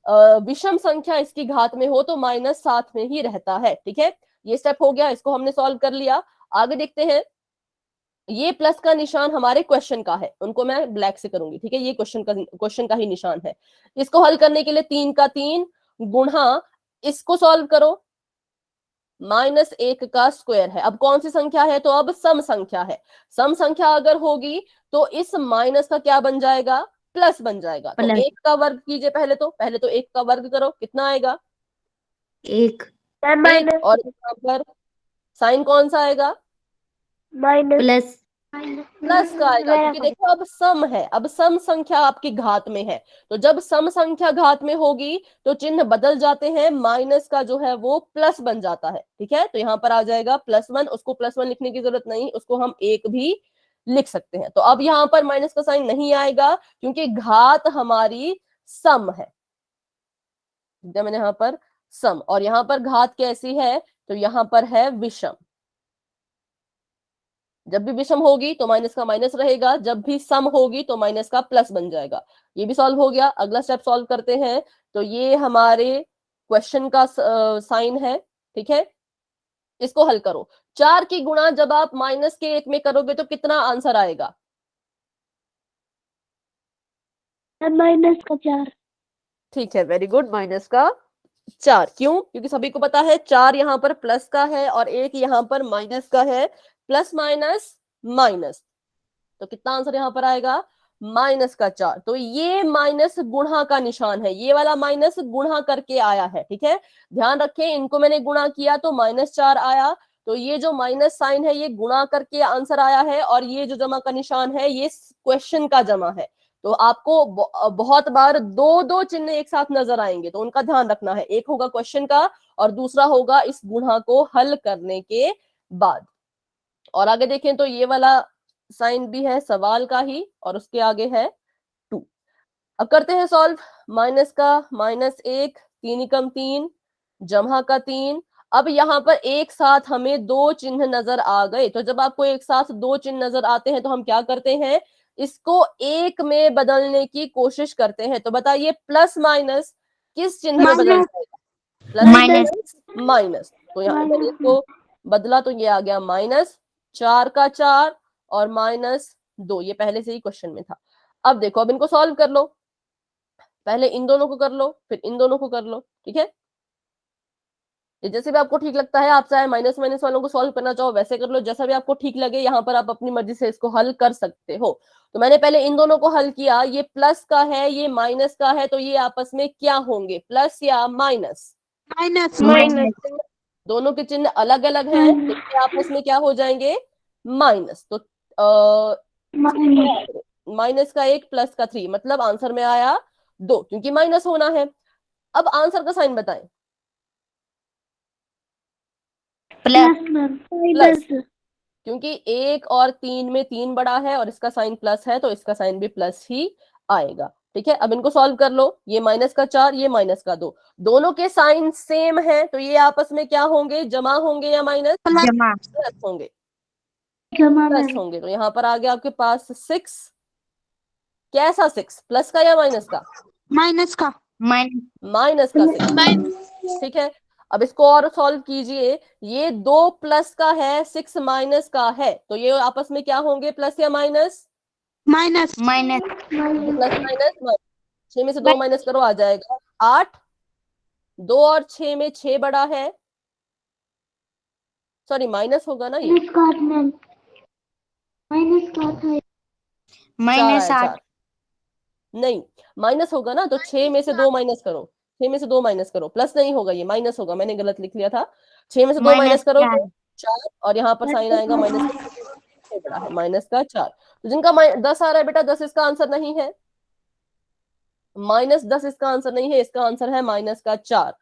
विषम संख्या इसकी घात में हो तो माइनस साथ में ही रहता है, ठीक है। ये स्टेप हो गया, इसको हमने सॉल्व कर लिया। आगे देखते हैं, ये प्लस का निशान हमारे क्वेश्चन का है, उनको मैं ब्लैक से करूंगी, ठीक है, ये क्वेश्चन का ही निशान है। इसको हल करने के लिए 3 का 3 गुणा, इसको सॉल्व करो, -1 का स्क्वायर है। अब कौन सी संख्या है, तो अब सम संख्या है, सम संख्या अगर होगी तो इस माइनस का क्या बन जाएगा, प्लस बन जाएगा। तो प्लस 1 का वर्ग कीजिए, पहले तो 1 का वर्ग करो, कितना आएगा, एक मैम एक, माइनस और यहाँ पर साइन कौन सा आएगा? माइनस प्लस प्लस का आएगा, क्योंकि देखो अब सम है, अब सम संख्या आपकी घात में है, तो जब सम संख्या घात में होगी तो चिन्ह बदल जाते हैं, माइनस का जो है वो प्लस बन जाता है। ठीक है, तो यहाँ पर आ जाएगा +1, उसको +1 लिखने की जरूरत नहीं, उसको हम 1 भी लिख सकते हैं। तो अब यहाँ पर माइनस का साइन नहीं आएगा क्योंकि घात हमारी सम है। मैंने यहाँ पर सम, और यहाँ पर घात कैसी है, तो यहाँ पर है विषम। जब भी विषम होगी तो माइनस का माइनस रहेगा, जब भी सम होगी तो माइनस का प्लस बन जाएगा। ये भी सॉल्व हो गया। अगला स्टेप सॉल्व करते हैं। तो ये हमारे क्वेश्चन का साइन है। ठीक है, इसको हल करो। 4 की गुणा जब आप -1 में करोगे तो कितना आंसर आएगा? माइनस का 4। ठीक है, वेरी गुड, -4। क्यों? क्योंकि सभी को पता है 4 यहाँ पर प्लस का है और 1 यहाँ पर माइनस का है, प्लस माइनस माइनस, तो कितना आंसर यहाँ पर आएगा? -4। तो ये माइनस गुणा का निशान है, ये वाला माइनस गुणा करके आया है। ठीक है, ध्यान रखें, इनको मैंने गुणा किया तो -4 आया, तो ये जो माइनस साइन है ये गुणा करके आंसर आया है, और ये जो जमा का निशान है ये क्वेश्चन का जमा है। तो आपको बहुत बार दो दो चिन्ह एक साथ नजर आएंगे, तो उनका ध्यान रखना है। एक होगा क्वेश्चन का और दूसरा होगा इस गुणा को हल करने के बाद। और आगे देखें तो ये वाला साइन भी है सवाल का ही, और उसके आगे है 2। अब करते हैं सॉल्व। माइनस का -1, 3 एकम 3, जमा का 3। अब यहाँ पर एक साथ हमें दो चिन्ह नजर आ गए, तो जब आपको एक साथ दो चिन्ह नजर आते हैं तो हम क्या करते हैं? इसको एक में बदलने की कोशिश करते हैं। तो बताइए प्लस माइनस किस चिन्ह में बदल जाएगा? Plus minus minus. तो यहाँ मैंने इसको बदला तो ये आ गया -4 का 4 और -2, ये पहले से ही क्वेश्चन में था। अब देखो, अब इनको सॉल्व कर लो। पहले इन दोनों को कर लो, फिर इन दोनों को कर लो। ठीक है, ये जैसे भी आपको ठीक लगता है, आप चाहे माइनस माइनस वालों को सॉल्व करना चाहो वैसे कर लो, जैसा भी आपको ठीक लगे। यहाँ पर आप अपनी मर्जी से इसको हल कर सकते हो। तो मैंने पहले इन दोनों को हल किया, ये प्लस का है ये माइनस का है, तो ये आपस में क्या होंगे, प्लस या माइनस? माइनस माइनस दोनों के चिन्ह अलग अलग हैं, तो ये आपस में क्या हो जाएंगे? माइनस। तो माइनस का 1 प्लस का 3, मतलब आंसर में आया 2, क्योंकि माइनस होना है। अब आंसर का साइन बताएं। प्लस प्लस, क्योंकि 1 और 3 में 3 बड़ा है और इसका साइन प्लस है, तो इसका साइन भी प्लस ही आएगा। ठीक है, अब इनको सॉल्व कर लो। ये -4, ये -2, दोनों के साइन सेम है, तो ये आपस में क्या होंगे, जमा होंगे या माइनस? जमा प्लस होंगे, प्लस होंगे। तो यहाँ पर आ गया आपके पास 6। कैसा 6, प्लस का या माइनस का? माइनस का माइनस माइनस का 6। ठीक है, अब इसको और सॉल्व कीजिए। ये 2 प्लस का है, 6 माइनस का है, तो ये आपस में क्या होंगे, प्लस या minus? Minus minus plus minus 6 में से 2 माइनस करो, आ जाएगा 8। 2 और 6 में 6 बड़ा है, सॉरी माइनस होगा ना, ये माइनस 4 8 नहीं, माइनस होगा ना, तो 6 में से 2 माइनस करो। 6 में से 2 माइनस करो, प्लस नहीं होगा, ये माइनस होगा, मैंने गलत लिख लिया था। 6 में से 2 माइनस करो तो 4, और यहाँ पर साइन आएगा माइनस का, बड़ा है -4। तो जिनका 10 आ रहा है बेटा, 10 इसका आंसर नहीं है, -10 इसका आंसर नहीं है, इसका आंसर है -4।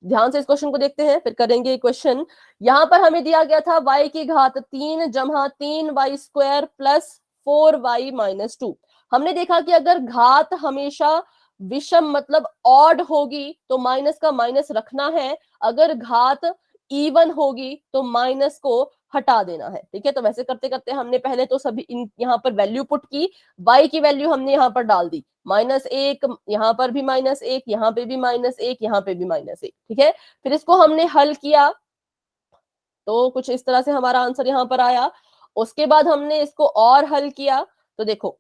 ध्यान से इस क्वेश्चन को देखते हैं, फिर करेंगे क्वेश्चन। यहाँ पर हमें दिया गया था y की घात 3 जमा 3y² प्लस 4y - 2। हमने देखा कि अगर घात हमेशा विषम मतलब ऑड होगी तो माइनस का माइनस रखना है, अगर घात इवन होगी तो माइनस को हटा देना है। ठीक है, तो वैसे करते करते हमने पहले तो सभी यहाँ पर वैल्यू पुट की, y की वैल्यू हमने यहाँ पर डाल दी, -1, यहाँ पर भी -1, यहाँ पे भी -1, यहाँ पे भी -1। ठीक है, फिर इसको हमने हल किया तो कुछ इस तरह से हमारा आंसर यहाँ पर आया। उसके बाद हमने इसको और हल किया, तो देखो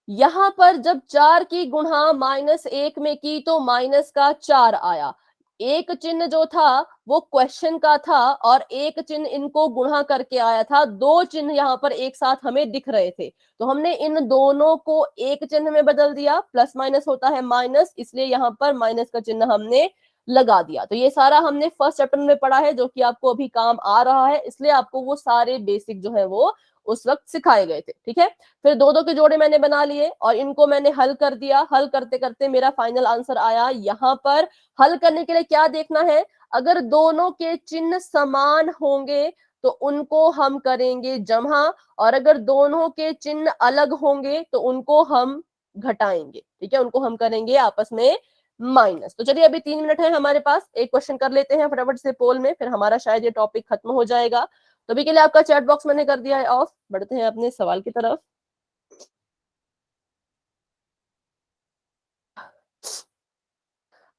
यहां पर जब 4 की गुणा -1 में की तो -4 आया। एक चिन्ह जो था वो क्वेश्चन का था और एक चिन्ह इनको गुणा करके आया था। दो चिन्ह यहाँ पर एक साथ हमें दिख रहे थे, तो हमने इन दोनों को एक चिन्ह में बदल दिया। प्लस माइनस होता है माइनस, इसलिए यहाँ पर माइनस का चिन्ह हमने लगा दिया। तो ये सारा हमने फर्स्ट चैप्टर में पढ़ा है, जो कि आपको अभी काम आ रहा है, इसलिए आपको वो सारे बेसिक जो है वो उस वक्त सिखाए गए थे। ठीक है, फिर दो दो के जोड़े मैंने बना लिए और इनको मैंने हल कर दिया। हल करते करते मेरा फाइनल आंसर आया यहाँ पर। हल करने के लिए क्या देखना है, अगर दोनों के चिन्ह समान होंगे तो उनको हम करेंगे जमा, और अगर दोनों के चिन्ह अलग होंगे तो उनको हम घटाएंगे। ठीक है, उनको हम करेंगे आपस में माइनस। तो चलिए अभी 3 मिनट है हमारे पास, एक क्वेश्चन कर लेते हैं फटाफट से पोल में, फिर हमारा शायद ये टॉपिक खत्म हो जाएगा। तो अभी के लिए आपका चैट बॉक्स मैंने कर दिया है ऑफ, बढ़ते हैं अपने सवाल की तरफ।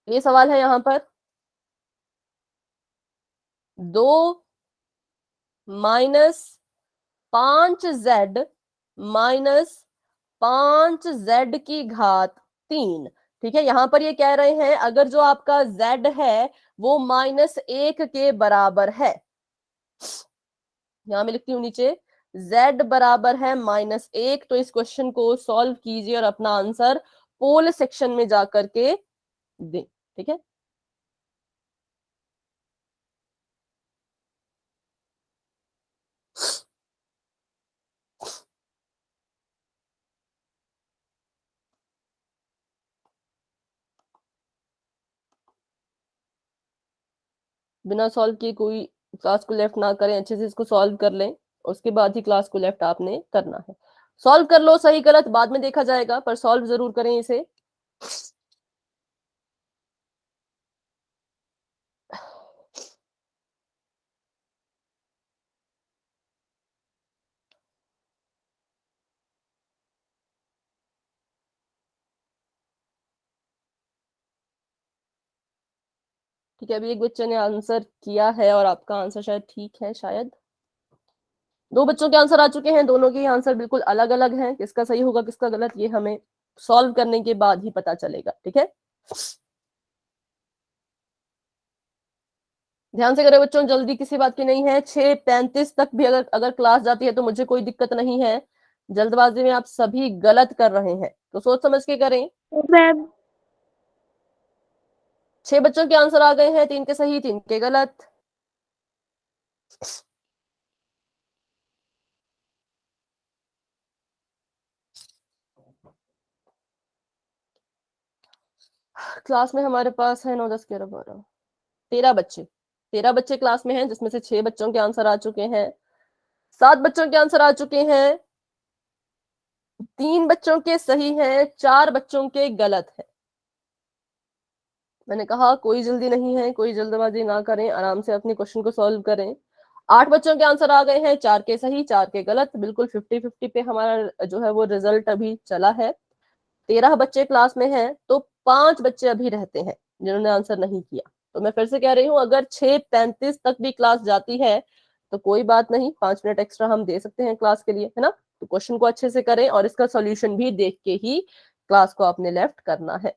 ये सवाल है यहाँ पर, 2 - 5z - 5z की घात 3। ठीक है, यहां पर ये कह रहे हैं अगर जो आपका z है वो -1 के बराबर है, यहां मैं लिखती हूं नीचे z बराबर है -1, तो इस क्वेश्चन को सॉल्व कीजिए और अपना आंसर पोल सेक्शन में जाकर के दें। ठीक है, बिना सॉल्व किए कोई क्लास को लेफ्ट ना करें, अच्छे से इसको सॉल्व कर लें, उसके बाद ही क्लास को लेफ्ट आपने करना है। सॉल्व कर लो, सही गलत बाद में देखा जाएगा, पर सॉल्व जरूर करें इसे। ठीक है, अभी एक बच्चे ने आंसर किया है और आपका आंसर शायद ठीक है, शायद 2 बच्चों के आंसर आ चुके हैं, दोनों के आंसर बिल्कुल अलग अलग हैं। किसका सही होगा किसका गलत, ये हमें सॉल्व करने के बाद ही पता चलेगा। ठीक है, ध्यान से करें बच्चों, जल्दी किसी बात की नहीं है। 6:35 तक भी अगर अगर क्लास जाती है तो मुझे कोई दिक्कत नहीं है। जल्दबाजी में आप सभी गलत कर रहे हैं, तो सोच समझ के करें। मैम 6 बच्चों के आंसर आ गए हैं, 3 के सही 3 के गलत। क्लास में हमारे पास है 9 10 11 12 13 बच्चे। 13 बच्चे क्लास में हैं, जिसमें से 6 बच्चों के आंसर आ चुके हैं, 7 बच्चों के आंसर आ चुके हैं, 3 बच्चों के सही हैं, 4 बच्चों के गलत है। मैंने कहा कोई जल्दी नहीं है, कोई जल्दबाजी ना करें, आराम से अपने क्वेश्चन को सॉल्व करें। 8 बच्चों के आंसर आ गए हैं, 4 के सही 4 के गलत, बिल्कुल 50-50 पे हमारा जो है वो रिजल्ट अभी चला है। 13 बच्चे क्लास में हैं, तो 5 बच्चे अभी रहते हैं जिन्होंने आंसर नहीं किया। तो मैं फिर से कह रही हूँ, अगर 6:35 तक भी क्लास जाती है तो कोई बात नहीं, 5 मिनट एक्स्ट्रा हम दे सकते हैं क्लास के लिए, है ना। तो क्वेश्चन को अच्छे से करें और इसका सॉल्यूशन भी देख के ही क्लास को आपने लेफ्ट करना है।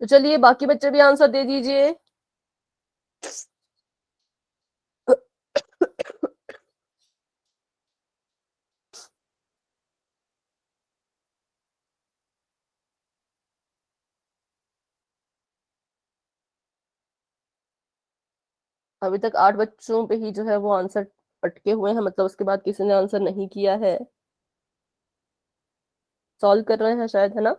तो चलिए बाकी बच्चे भी आंसर दे दीजिए। अभी तक 8 बच्चों पे ही जो है वो आंसर अटके हुए हैं, मतलब उसके बाद किसी ने आंसर नहीं किया है। सॉल्व कर रहे हैं शायद, है ना।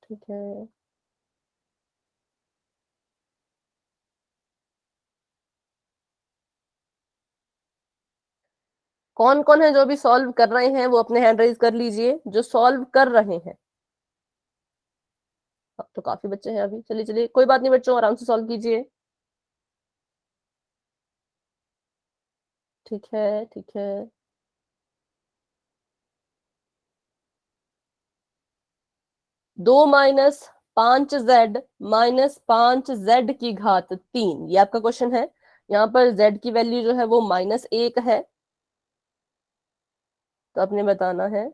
ठीक है, कौन कौन है जो भी सॉल्व कर रहे हैं वो अपने हैंड रेज कर लीजिए, जो सॉल्व कर रहे हैं। अब तो काफी बच्चे हैं अभी, चलिए चलिए कोई बात नहीं बच्चों, आराम से सॉल्व कीजिए। ठीक है ठीक है, 2 - 5z - 5z की घात 3, ये आपका क्वेश्चन है। यहाँ पर z की वैल्यू जो है वो -1 है, तो आपने बताना है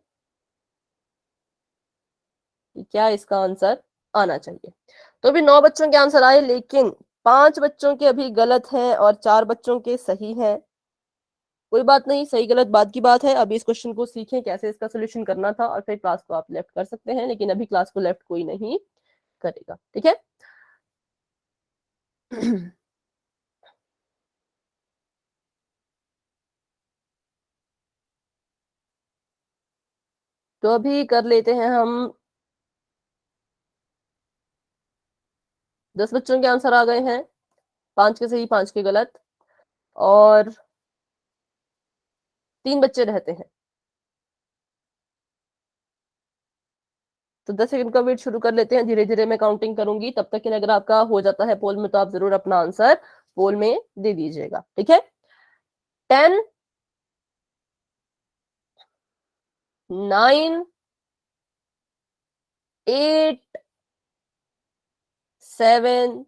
कि क्या इसका आंसर आना चाहिए। तो अभी 9 बच्चों के आंसर आए, लेकिन 5 बच्चों के अभी गलत हैं और 4 बच्चों के सही हैं। कोई बात नहीं, सही गलत बात की बात है। अभी इस क्वेश्चन को सीखें कैसे इसका सोल्यूशन करना था, और फिर क्लास को आप लेफ्ट कर सकते हैं, लेकिन अभी क्लास को लेफ्ट कोई नहीं करेगा, ठीक है। तो अभी कर लेते हैं हम 10 बच्चों के आंसर आ गए हैं, 5 के सही 5 के गलत, और 3 बच्चे रहते हैं। तो 10 सेकंड का वेट शुरू कर लेते हैं, धीरे धीरे मैं काउंटिंग करूंगी। तब तक के लिए अगर आपका हो जाता है पोल में तो आप जरूर अपना आंसर पोल में दे दीजिएगा, ठीक है। 10, 9, 8, 7,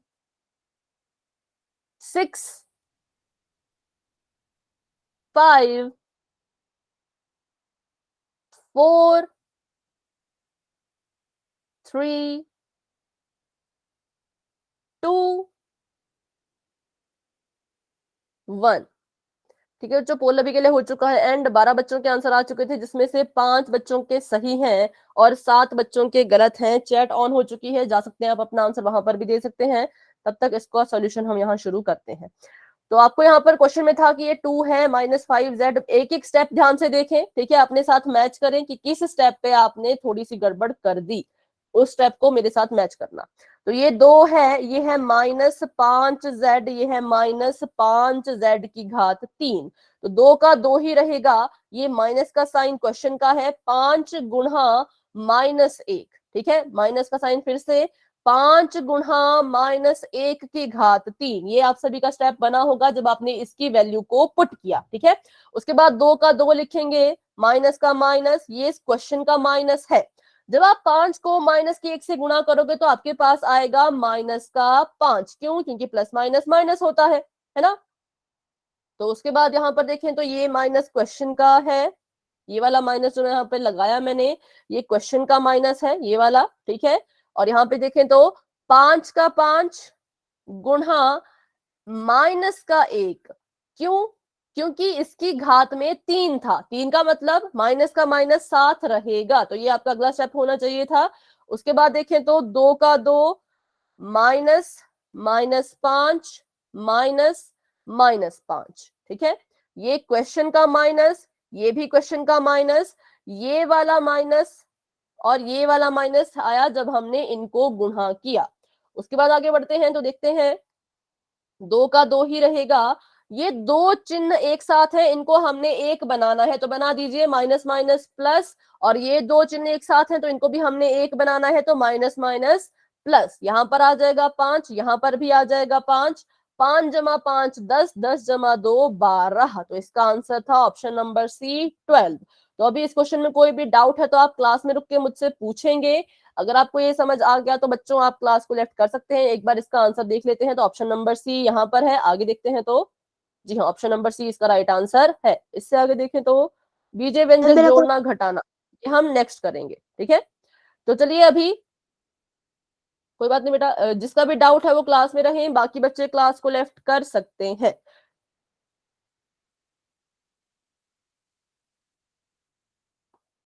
6, 5, 4, 3, 2, 1। ठीक है, जो पोल अभी के लिए हो चुका है एंड 12 बच्चों के आंसर आ चुके थे, जिसमें से 5 बच्चों के सही हैं और 7 बच्चों के गलत हैं। चैट ऑन हो चुकी है, जा सकते हैं आप अपना आंसर वहां पर भी दे सकते हैं। तब तक इसका सॉल्यूशन हम यहाँ शुरू करते हैं। तो आपको यहाँ पर क्वेश्चन में था कि ये 2 है -5z। एक एक स्टेप ध्यान से देखें, ठीक है, अपने साथ मैच करें कि किस स्टेप पे आपने थोड़ी सी गड़बड़ कर दी, उस स्टेप को मेरे साथ मैच करना। तो ये 2 है, ये है -5z, ये है -5z की घात 3। तो 2 का 2 ही रहेगा, ये माइनस का साइन क्वेश्चन का है, 5 गुणा -1, ठीक है, माइनस का साइन फिर से 5 गुणा -1 की घात 3। ये आप सभी का स्टेप बना होगा जब आपने इसकी वैल्यू को पुट किया, ठीक है। उसके बाद 2 का 2 लिखेंगे, माइनस का माइनस, ये इस क्वेश्चन का माइनस है। जब आप 5 को -1 से गुणा करोगे तो आपके पास आएगा -5। क्यों? क्योंकि प्लस माइनस माइनस होता है ना। तो उसके बाद यहाँ पर देखें तो ये माइनस क्वेश्चन का है, ये वाला माइनस जो यहाँ पे लगाया मैंने, ये क्वेश्चन का माइनस है, ये वाला, ठीक है। और यहाँ पे देखें तो 5 का 5 गुणा -1। क्यों? क्योंकि इसकी घात में 3 था, 3 का मतलब माइनस का माइनस साथ रहेगा, तो ये आपका अगला स्टेप होना चाहिए था। उसके बाद देखें तो 2 का 2 माइनस -5 -5, ठीक है। ये क्वेश्चन का माइनस, ये भी क्वेश्चन का माइनस, ये वाला माइनस और ये वाला माइनस आया जब हमने इनको गुणा किया। उसके बाद आगे बढ़ते हैं तो देखते हैं 2 का 2 ही रहेगा। ये 2 चिन्ह एक साथ है, इनको हमने एक बनाना है, तो बना दीजिए माइनस माइनस प्लस। और ये 2 चिन्ह एक साथ हैं तो इनको भी हमने एक बनाना है, तो माइनस माइनस प्लस। यहां पर आ जाएगा 5, यहां पर भी आ जाएगा 5। 5 जमा 5 10, 10 जमा 2 12। तो इसका आंसर था ऑप्शन नंबर सी 12। तो अभी इस क्वेश्चन में कोई भी डाउट है तो आप क्लास में रुक के मुझसे पूछेंगे। अगर आपको ये समझ आ गया तो बच्चों आप क्लास को लेफ्ट कर सकते हैं। एक बार इसका आंसर देख लेते हैं, तो ऑप्शन नंबर सी यहाँ पर है। आगे देखते हैं तो जी हाँ, ऑप्शन नंबर सी इसका राइट आंसर है। इससे आगे देखें तो बीजे व्यंजक मेरा जोड़ना घटाना, ये हम नेक्स्ट करेंगे, ठीक है। तो चलिए अभी कोई बात नहीं बेटा, जिसका भी डाउट है वो क्लास में रहें, बाकी बच्चे क्लास को लेफ्ट कर सकते हैं।